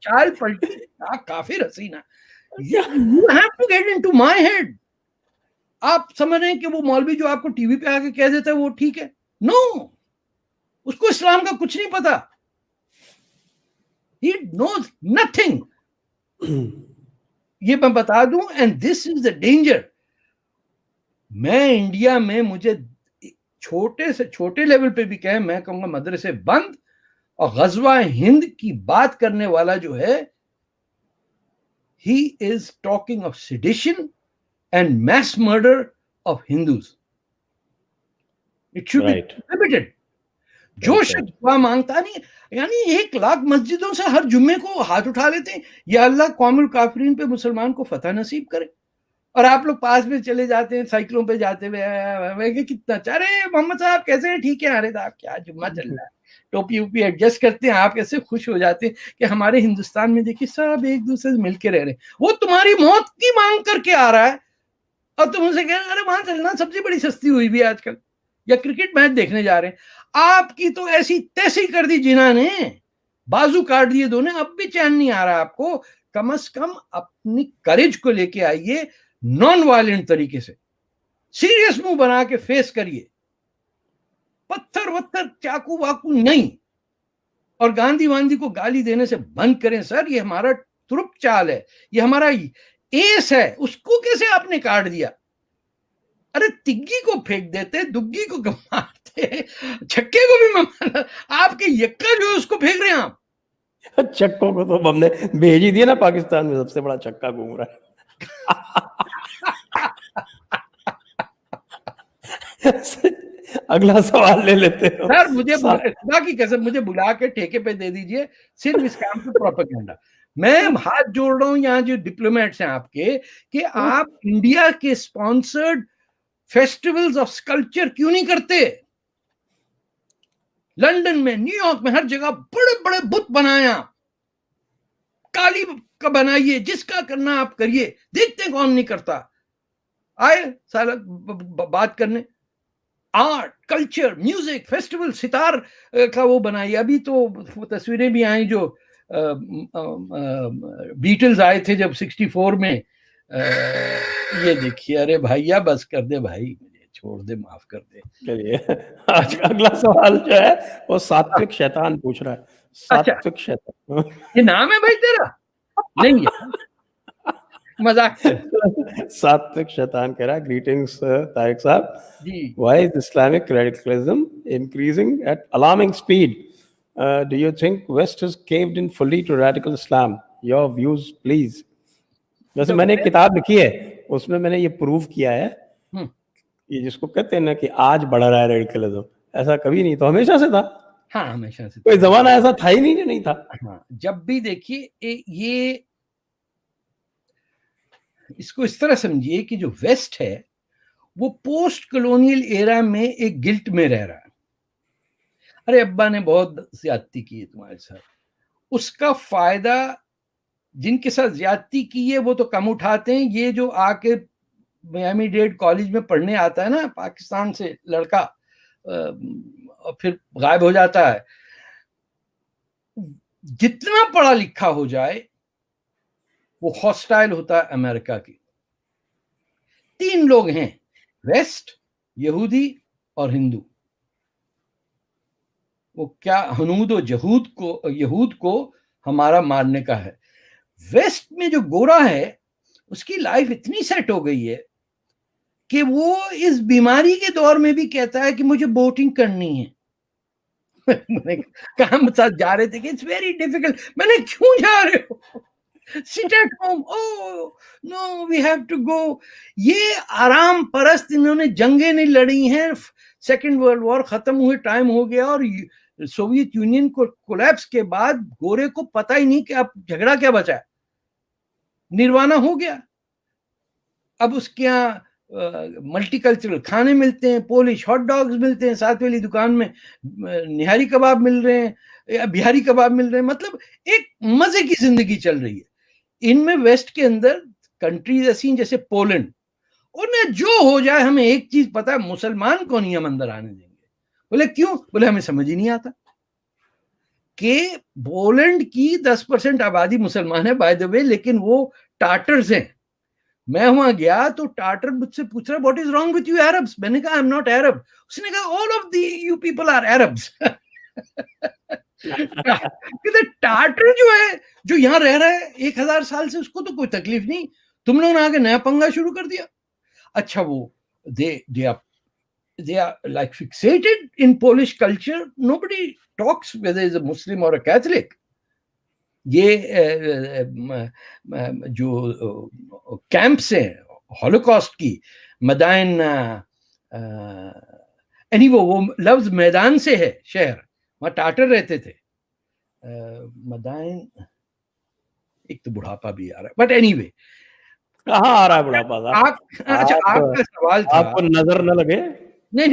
चाल पलटी, काफिर हसीना। You have to get into my head। आप समझ रहे हैं कि वो मौलवी जो आपको टीवी पे आके कह देता है वो ठीक है? नो, उसको इस्लाम का कुछ नहीं पता। He knows nothing। ये मैं बता दूं, and this is the danger. मैं इंडिया में मुझे छोटे से छोटे लेवल पे भी कहें, मैं कहूंगा मदरसे बंद, और गजवा हिंद की बात करने वाला जो है, he is talking of sedition and mass murder of Hindus। It should be prohibited। जो शख्स दुआ मांगता नहीं, यानी 1 लाख मस्जिदों से हर जुम्मे को हाथ उठा लेते हैं, या अल्लाह कौमुल काफिरीन पे मुसलमान को फतह नसीब करे, और आप लोग पास में चले जाते हैं साइकिलों पे जाते हुए, कितना अरे मोहम्मद साहब कैसे हैं, ठीक है, अरे साहब क्या जुम्मा चल रहा है, टोपी उपी एडजस्ट करते हैं, आप कैसे खुश हो जाते हैं कि हमारे हिंदुस्तान में देखिए सब एक दूसरे से मिलके रह रहे हैं। वो तुम्हारी मौत की मांग करके आ रहा है और तुम उनसे कह रहे अरे वहां चलना, सब्जी बड़ी सस्ती हुई भी आजकल, या क्रिकेट मैच देखने जा रहे हैं। आपकी तो ऐसी तैसी कर दी जिन्हा ने, बाजू काट दिए दोनों, अब भी चैन नहीं आ रहा आपको। कम से कम अपनी करेज को लेके आइए, नॉन वायलेंट तरीके से सीरियस मुंह बना के फेस करिए, पत्थर वत्थर चाकू वाकू नहीं, और गांधी वांधी को गाली देने से बंद करें। सर ये हमारा तुरुप चाल है, ये हमारा एस है, उसको कैसे आपने काट दिया? अरे तिग्गी को फेंक देते, दुग्गी को मारते, छक्के को भी आपके यक्का जो है उसको फेंक रहे हैं आप। छक्कों को तो हमने भेज ही दिया ना, पाकिस्तान में सबसे बड़ा छक्का घूम रहा है। अगला सवाल ले लेते हैं सर। मुझे खुदा की कसम मुझे बुला के ठेके पे दे दीजिए, सिर्फ इस काम पे प्रोपेगेंडा। मैं हाथ जोड़ रहा हूं यहाँ जो डिप्लोमेट्स हैं आपके, कि आप इंडिया के स्पॉन्सर्ड फेस्टिवल्स ऑफ स्कल्पचर क्यों नहीं करते? लंदन में, न्यूयॉर्क में, हर जगह बड़े बड़े बुत बनाए आप, काली का बनाइए, जिसका करना आप करिए, देखते हैं कौन नहीं करता। आए सारा बात करने, art, culture, music, festival, sitar का वो बनाइए। अभी तो वो तस्वीरें भी आई जो बीटल्स आए थे जब 64 में, ये देखिए। अरे भैया बस कर दे भाई, मुझे छोड़ दे, माफ कर दे। चलिए अगला सवाल जो है वो सात्विक शैतान पूछ रहा है। सात्विक शैतान, ये नाम है भाई तेरा? नहीं है, मजाक। सात्विक शैतान कह रहा है, ग्रीटिंग्स तारिक साहब ji. Why is Islamic radicalism increasing at alarming speed? Do you think west has caved in fully to radical Islam? Your views please. वैसे मैंने एक किताब लिखी है, उसमें मैंने ये प्रूव किया है, ये जिसको कहते हैं ना कि आज बढ़ रहा है रेडिकलिज्म, ऐसा कभी नहीं, तो हमेशा से था। हाँ, हमेशा से। कोई जमाना ऐसा था ही नहीं जो नहीं था। हाँ, जब भी देखिए ये इसको इस तरह समझिए कि जो वेस्ट है वो पोस्ट कॉलोनियल एरा में एक गिल्ट में रह रहा है। अरे अब्बा ने बहुत ज्यादती की है तुम्हारे साथ, उसका फायदा जिनके साथ ज्यादती की है वो तो कम उठाते हैं। ये जो आके मियामी डेड कॉलेज में पढ़ने आता है ना, पाकिस्तान से लड़का, और फिर गायब हो जाता है, जितना पढ़ा लिखा हो जाए वो हॉस्टाइल होता है अमेरिका की। 3 लोग हैं, वेस्ट, यहूदी और हिंदू। वो क्या हनूद और यहूद को हमारा मारने का है। वेस्ट में जो गोरा है उसकी लाइफ इतनी सेट हो गई है कि वो इस बीमारी के दौर में भी कहता है कि मुझे बोटिंग करनी है। मैंने कहा साथ जा रहे थे कि इट्स वेरी डिफिकल्ट। मैंने क्यों जा रहे हो? Sit at home. Oh no, we have to go. ये आराम परस्त इन्होंने जंगें नहीं लड़ी हैं. सेकेंड वर्ल्ड वॉर खत्म हुए टाइम हो गया और सोवियत यूनियन को कोलैप्स के बाद गोरे को पता ही नहीं कि अब झगड़ा क्या बचा है. निर्वाणा हो गया. अब उसके यहाँ मल्टीकल्चरल खाने मिलते हैं, पोलिश हॉट डॉग्स मिलते हैं, साथ वाली दुकान में निहारी कबाब मिल रहे हैं, बिहारी कबाब मिल रहे हैं. मतलब एक मजे की जिंदगी चल रही है. इनमें वेस्ट के अंदर कंट्रीज ऐसी जैसे पोलैंड, उन्हें जो हो जाए हमें एक चीज पता है, मुसलमान को नहीं हम अंदर आने देंगे. बोले क्यों? बोले हमें समझ ही नहीं आता कि पोलैंड की 10% आबादी मुसलमान है बाय द वे, लेकिन वो टाटर्स हैं. मैं वहां गया तो टाटर मुझसे पूछ रहा what is wrong with you Arabs. मैंने कहा आई एम नॉट अरब. उसने कहा all of the you people are Arabs. Tatar जो है, जो यहाँ रह रहा है 1000 साल से, उसको तो कोई तकलीफ नहीं. तुम लोगों ने आगे नया पंगा शुरू कर दिया. अच्छा वो they are like fixated in Polish culture. Nobody talks whether he's a Muslim or a Catholic. ये जो कैंप्स हैं हॉलोकॉस्ट की, मदाइन, वो लफ्ज मैदान से है शहर, वहां टाटर रहते थे. मदाइन, एक तो बुढ़ापा भी आ रहा है, बट एनीवे कहाँ आ रहा है बुढ़ापा? अच्छा आपका सवाल था, आपको नजर न लगे? नहीं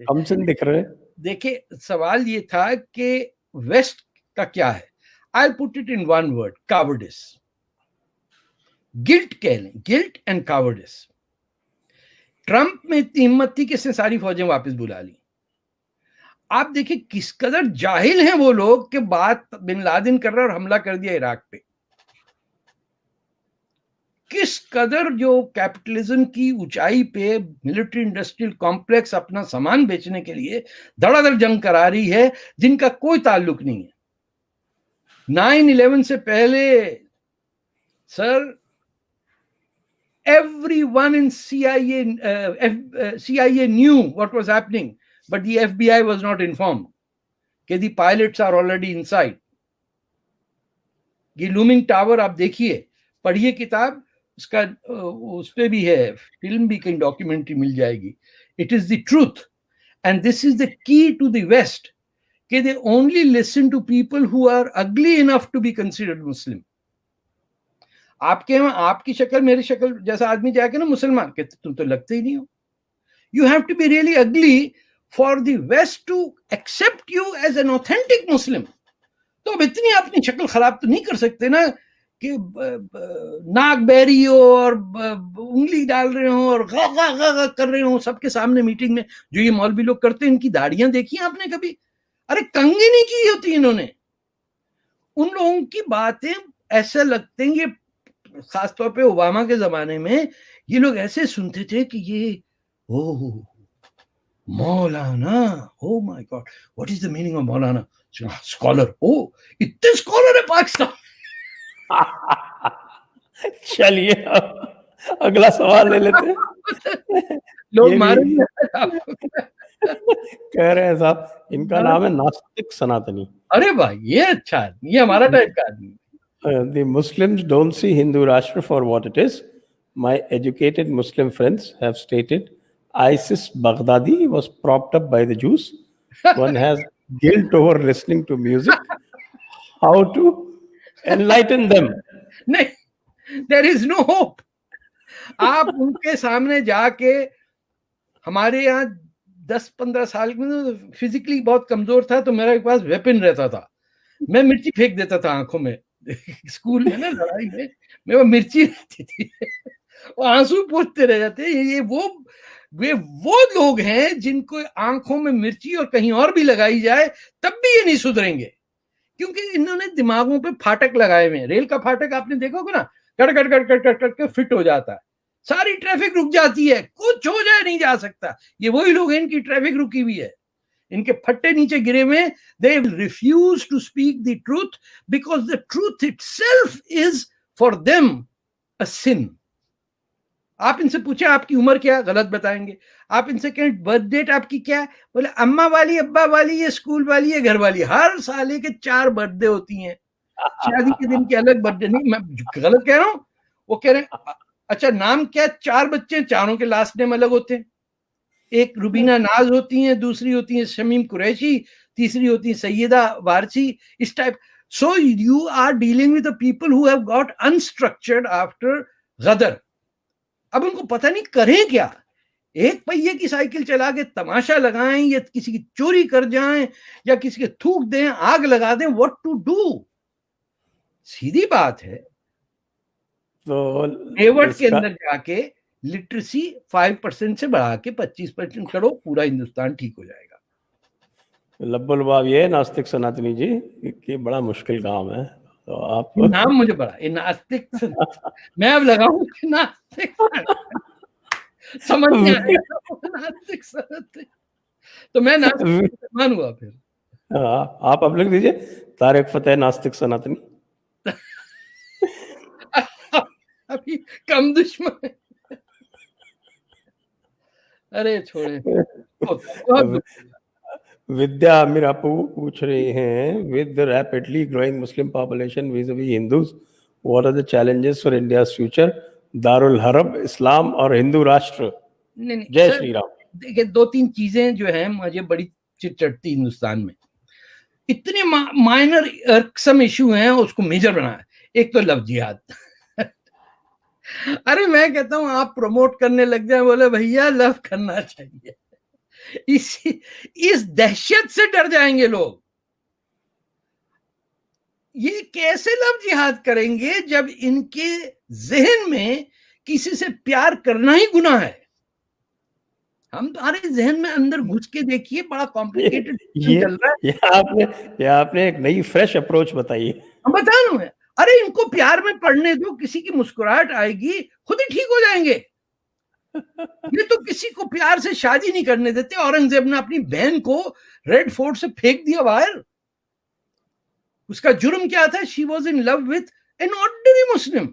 कम से दिख रहे. देखिए सवाल ये था कि वेस्ट का क्या है. I'll put it in one word: cowardice. Guilt कह लें, गिल्ट एंड कावर्डिस. ट्रंप में इतनी हिम्मत थी कि इसने सारी फौजें वापस बुला ली. आप देखिए किस कदर जाहिल हैं वो लोग कि बात बिन लादेन कर रहा और हमला कर दिया इराक पे. किस कदर जो कैपिटलिज्म की ऊंचाई पे मिलिट्री इंडस्ट्रियल कॉम्प्लेक्स अपना सामान बेचने के लिए धड़ाधड़ जंग करा रही है, जिनका कोई ताल्लुक नहीं है. 9/11 से पहले sir everyone in CIA knew what was happening, but the FBI was not informed कि the pilots are already inside. ये लूमिंग टावर आप देखिए, पढ़िए किताब, उसका उस पे भी है, फिल्म भी, कहीं डॉक्यूमेंट्री मिल जाएगी. It is the truth, and this is the key to the West. They only listen to people who are ugly enough to be considered Muslim. आपके वहां आपकी शक्ल मेरी शक्ल जैसा आदमी जाके ना मुसलमान कहते तुम तो लगते ही नहीं हो. You have to be really ugly for the West to accept you as an authentic Muslim. तो अब इतनी अपनी शक्ल खराब तो नहीं कर सकते ना कि नाक बहरी हो और उंगली डाल रहे हो और गा गा गा गा कर रहे हो सबके सामने मीटिंग में. जो ये मौलवी लोग करते हैं, इनकी दाढ़ियां देखी आपने कभी? अरे कंघी नहीं की होती इन्होंने. उन लोगों की बातें ऐसे लगते हैं, ये खासतौर पे ओबामा के जमाने में ये लोग ऐसे सुनते थे कि ये ओ मौलाना, oh my God, what is the meaning of Maulana? Scholar. ओ इतने स्कॉलर है पाकिस्तान. चलिए अगला सवाल ले लेते हैं. लोग मारेंगे. कह रहे हैं साहब इनका नाम है नास्तिक सनातनी. अरे भाई ये अच्छा है, ये हमारा टाइप का आदमी. The Muslims don't see Hindu Rashtra for what it is. My educated Muslim friends have stated ISIS Baghdadi was propped up by the Jews. One has guilt over listening to music. How to enlighten them? नहीं, there is no hope. आप उनके सामने जाके, हमारे यहाँ 10-15 साल में physically बहुत कमजोर था तो मेरे पास वेपन रहता था, मैं मिर्ची फेंक देता था आंखों में. स्कूल में ना लड़ाई में मेरे वो मिर्ची रहती थी, वो आंसू पोंछते रह जाते. ये वो लोग हैं जिनको आंखों में मिर्ची और कहीं और भी लगाई जाए तब भी ये नहीं सुधरेंगे, क्योंकि इन्होंने दिमागों पे फाटक लगाए हुए हैं. रेल का फाटक आपने देखा होगा ना, cut cut cut cut cut cut के फिट हो जाता है, सारी ट्रैफिक रुक जाती है, कुछ हो जाए नहीं जा सकता. ये वही लोग हैं, इनकी ट्रैफिक रुकी हुई है, इनके फट्टे नीचे गिरे हुए. They refuse to speak the truth because the truth itself is for them a sin. आप इनसे पूछे आपकी उम्र क्या, गलत बताएंगे. आप इनसे कहें बर्थ डेट आपकी क्या है, बोले अम्मा वाली, अब्बा वाली, ये स्कूल वाली, ये घर वाली. हर साल के 4 बर्थडे होती हैं. शादी के दिन के अलग बर्थडे, नहीं मैं गलत कह रहा हूँ, वो कह रहे हैं अच्छा नाम क्या, 4 बच्चे, चारों के लास्ट नेम अलग होते हैं, एक रुबीना नाज होती हैं, दूसरी होती हैं शमीम कुरैशी, तीसरी होती है सैयदा वारसी, इस type. So you are dealing with the people who have got unstructured after Ghadar. अब उनको पता नहीं करें क्या, एक पहिए की साइकिल चला के तमाशा लगाएं या किसी की चोरी कर जाएं या किसी के थूक दें, आग लगा दें, व्हाट टू डू। सीधी बात है। तो मेवट के इसका अंदर जाके लिटरेसी 5% से बढ़ा के 25% करो, पूरा हिंदुस्तान ठीक हो जाएगा। लब्बुल ये नास्तिक सनातनी जी कि बड़ा मुश्किल काम है, तो आप ये नाम मुझे बड़ा, ये नास्तिक मैं अब लगाऊं कि नास्तिक समझ नहीं आएगा नास्तिक सनातनी, तो मैं नास्तिक मुसलमान हुआ फिर। हाँ, आप अब लिख दीजिए तारिक फतेह नास्तिक सनातनी। अभी कम दुश्मन है। अरे छोड़े। विद्या मीरापू पूछ रही हैं, with the rapidly growing Muslim population vis-a-vis Hindus, what are the challenges for India's future, दारुल हरब, इस्लाम और हिंदू राष्ट्र। नहीं जय सर, श्री राम। देखिए 2-3 चीजें जो है मुझे बड़ी चिढ़ती हिंदुस्तान में, इतने माइनर अर्कसम इशू हैं उसको मेजर बनाया। एक तो लव जिहाद अरे मैं कहता हूं आप प्रमोट करने लग जाए, बोले भैया लव करना चाहिए, इस दहशत से डर जाएंगे लोग। ये कैसे लव जिहाद करेंगे जब इनके जहन में किसी से प्यार करना ही गुनाह है। हम तुम्हारे जहन में अंदर घुस के देखिए, बड़ा कॉम्प्लिकेटेड चल रहा है। ये आपने एक नई फ्रेश अप्रोच बताई है। हम बता रहे हैं, अरे इनको प्यार में पड़ने दो, किसी की मुस्कुराहट आएगी, खुद ही ठीक हो जाएंगे। ये तो किसी को प्यार से शादी नहीं करने देते। औरंगजेब ने अपनी बहन को रेड फोर्ट से फेंक दिया बाहर। उसका जुर्म क्या था? She was in love with an ordinary Muslim.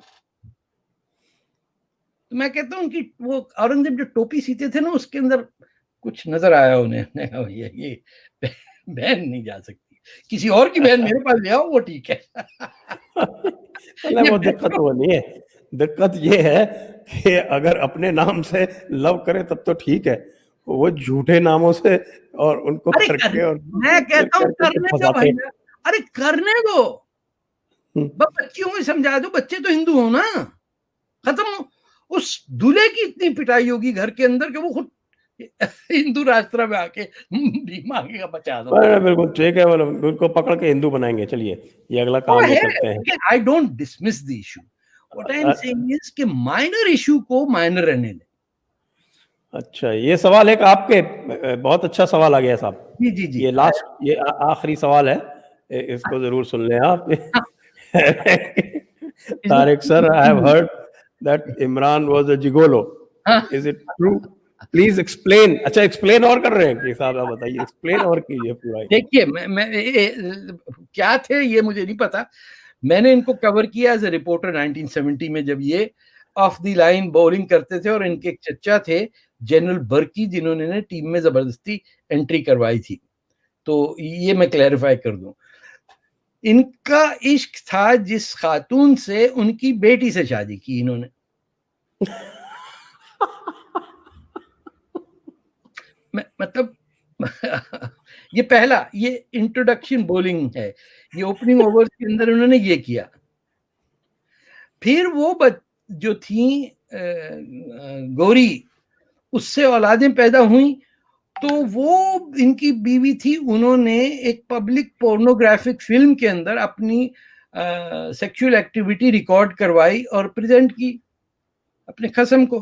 तो मैं कहता हूं कि वो औरंगजेब जो टोपी सीते थे ना, उसके अंदर कुछ नजर आया उन्हें, ये बहन नहीं जा सकती, किसी और की बहन मेरे पास ले आओ, वो ठीक है। वो दिक्कत वो नहीं है, दिक्कत ये है कि अगर अपने नाम से लव करे तब तो ठीक है, वो झूठे नामों से और उनको करके और मैं कहता हूं करने दो भैया, अरे करने दो, बच्चियों को समझा दो, बच्चे तो हिंदू हो ना, खत्म। उस दूल्हे की इतनी पिटाई होगी घर के अंदर कि वो खुद हिंदू राष्ट्र में आके मांगेगा बचा दो। बिल्कुल ठीक है, उनको पकड़ के हिंदू बनाएंगे। चलिए ये अगला काम ये करते हैं। I don't dismiss the issue, what I am saying is कि माइनर इशू को माइनर रहने दें। अच्छा, ये सवाल एक आपके बहुत अच्छा सवाल आ गया साहब। जी जी जी, ये लास्ट, ये आखिरी सवाल है, इसको जरूर सुन लें आप। Tariq sir, I have heard that Imran was a gigolo, is it true? Please explain. अच्छा, एक्सप्लेन और कर रहे हैं कि साहब, आप बताइए, एक्सप्लेन और कीजिए पूरा। देखिए मैं क्या थे ये मुझे नहीं पता। मैंने इनको कवर किया एज ए रिपोर्टर 1970 में, जब ये ऑफ द लाइन बॉलिंग करते थे, और इनके एक चचा थे जनरल बर्की, जिन्होंने टीम में जबरदस्ती एंट्री करवाई थी। तो ये मैं क्लैरिफाई कर दूं, इनका इश्क था जिस खातून से उनकी बेटी से शादी की इन्होंने। मतलब ये पहला, ये इंट्रोडक्शन बॉलिंग है, ये ओपनिंग ओवर्स के अंदर उन्होंने ये किया। फिर वो जो थी गौरी, उससे औलादें पैदा हुई, तो वो इनकी बीवी थी, उन्होंने एक पब्लिक पोर्नोग्राफिक फिल्म के अंदर अपनी सेक्सुअल एक्टिविटी रिकॉर्ड करवाई और प्रेजेंट की अपने खसम को।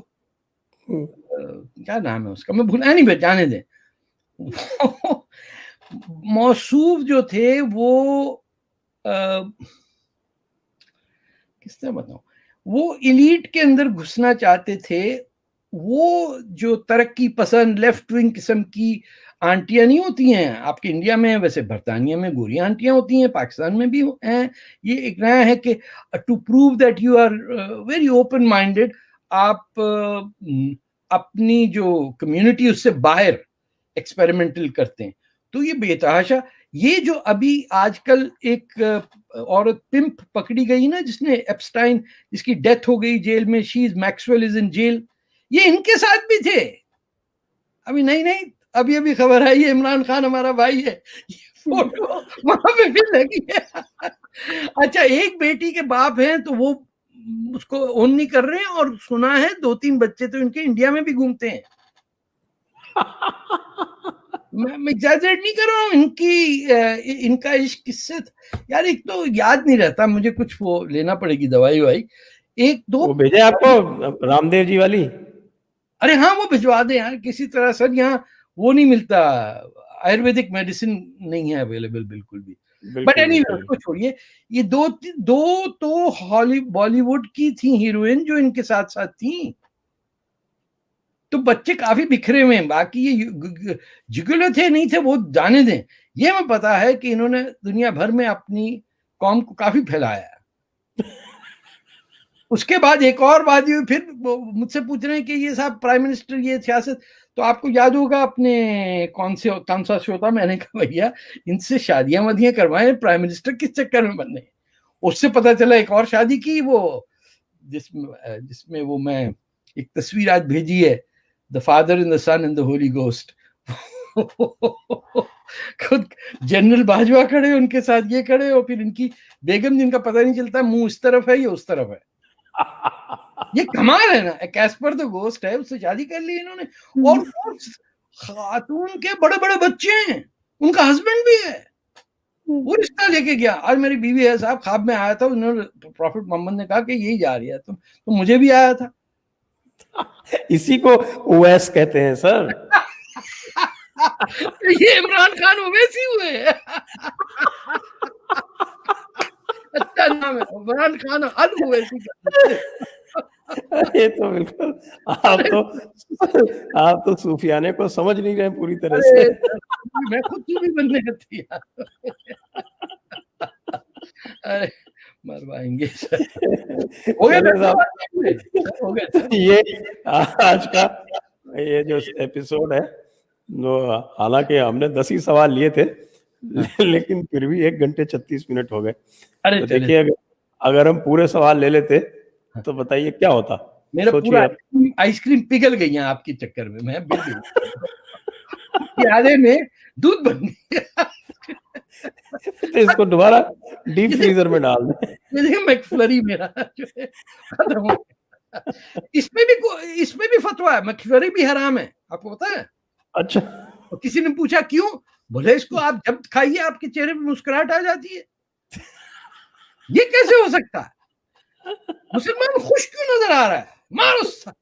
क्या नाम है उसका, मैं भूला नहीं, जाने दें। मौसूफ जो थे वो किस तरह बताऊं, वो इलीट के अंदर घुसना चाहते थे। वो जो तरक्की पसंद लेफ्ट विंग किस्म की आंटियां नहीं होती हैं आपके इंडिया में, वैसे बरतानिया में गोरी आंटियां होती हैं, पाकिस्तान में भी हैं। ये एक नया है कि to prove that you are very open minded, आप अपनी जो कम्युनिटी उससे बाहर एक्सपेरिमेंटल करते हैं। तो ये बेतहाशा, ये जो अभी आजकल एक औरत पिंप पकड़ी गई ना, जिसने एप्स्टाइन, जिसकी डेथ हो गई जेल में, she is Maxwell is in jail, ये इनके साथ भी थे। अभी नहीं अभी अभी खबर आई है, इमरान खान हमारा भाई है, ये फोटो वहां पे भी लगी है। अच्छा, एक बेटी के बाप हैं तो वो उसको ओन नहीं कर रहे हैं, और सुना है 2-3 बच्चे तो इनके इंडिया में भी घूमते हैं। मैं एग्जैजरेट नहीं कर रहा हूँ, इनका इश्क किससे यार, एक तो याद नहीं रहता मुझे, कुछ वो लेना पड़ेगी दवाई वाई, एक दो वो भेजे आपको रामदेव जी वाली? अरे हाँ, वो भिजवा दे यार किसी तरह सर, यहाँ वो नहीं मिलता, आयुर्वेदिक मेडिसिन नहीं है अवेलेबल बिल्कुल भी। बट एनीवे उसको छोड़िए, ये दो तो बॉलीवुड की थी हीरोइन जो इनके साथ साथ थी, तो बच्चे काफी बिखरे हुए हैं। बाकी ये जिगुलर थे नहीं थे वो जाने दें, ये मैं पता है कि इन्होंने दुनिया भर में अपनी कौम को काफी फैलाया। उसके बाद एक और बात, ये फिर मुझसे पूछ रहे हैं कि ये साहब प्राइम मिनिस्टर, ये सियासत, तो आपको याद होगा अपने कौन सा शो था, मैंने कहा भैया इनसे शादियां वादियां करवाएं, प्राइम मिनिस्टर किस चक्कर में बनने। उससे पता चला एक और शादी की, वो जिसमें वो मैं एक तस्वीर आज भेजी है, the father in the son and the holy ghost, खुद जनरल बाजवा खड़े उनके साथ, ये खड़े, और फिर इनकी बेगम जिनका पता नहीं चलता मुंह इस तरफ है या उस तरफ है। ये कमाल है ना, कैस्पर द गोस्ट है, उससे शादी कर ली इन्होंने, और खातून के बड़े बड़े बच्चे हैं, उनका हस्बैंड भी है, वो रिश्ता लेके गया। आज मेरी बीवी है साहब, ख्वाब में आया था, उन्होंने प्रॉफिट मोहम्मद ने कहा कि यही जा रही है तुम, तो मुझे भी आया था। इसी को ओएस कहते हैं सर। ये इमरान खान ओवैसी हुए। अच्छा नाम है इमरान खान अल ओवैसी। ये तो बिल्कुल आप तो सूफियाने को समझ नहीं रहे पूरी तरह से। मैं खुद भी बनने का तैयार। अरे मरवाएंगे हो गया। ये आज का ये जो एपिसोड है, जो हालांकि हमने 10 ही सवाल लिए थे, लेकिन फिर भी 1 घंटे 36 मिनट हो गए। तो देखिए, अगर हम पूरे सवाल ले लेते तो बताइए क्या होता। मेरा पूरा आइसक्रीम पिघल गई है आपके चक्कर में, मैं आधे में दूध बन गया। तो इसको दोबारा डीप फ्रीजर में डाल दें। मैकफ्लरी मेरा जो है खत्म हो गया। इसमें भी फतवा है, मैकफ्लरी भी हराम है, आपको पता है? अच्छा। तो किसी ने पूछा क्यों, बोले इसको आप जब खाइए आपके चेहरे पे मुस्कुराहट आ जाती है। ये कैसे हो सकता है? मुसलमान खुश क्यों नजर आ रहा है? मारो सर,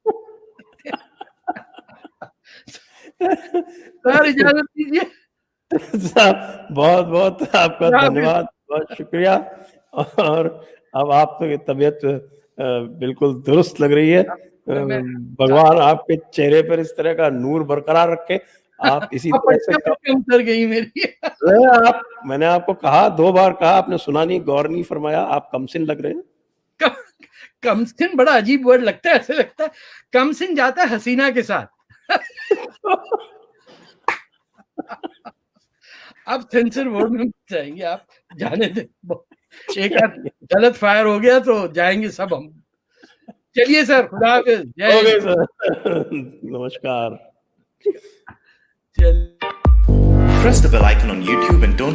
इजाजत दीजिए साहब। बहुत बहुत आपका धन्यवाद, बहुत शुक्रिया। और अब आपकी तबीयत बिल्कुल दुरुस्त लग रही है। भगवान आपके चेहरे पर इस तरह का नूर बरकरार रखे। आप इसी तरह से उतर गई मेरी। मैंने आपको कहा, 2 बार कहा, आपने सुना नहीं, गौर नहीं फरमाया। आप कमसिन लग रहे हैं। कमसिन बड़ा अजीब वर्ड लगता है, ऐसे लगता है कमसिन जाता है हसीना के साथ। अब सेंसर बोर्ड में जाएंगे आप, जाने दे, एक गलत फायर हो गया तो जाएंगे सब हम। चलिए सर, खुदा हाफिज, जय सर, नमस्कार। Press the bell icon on YouTube and don't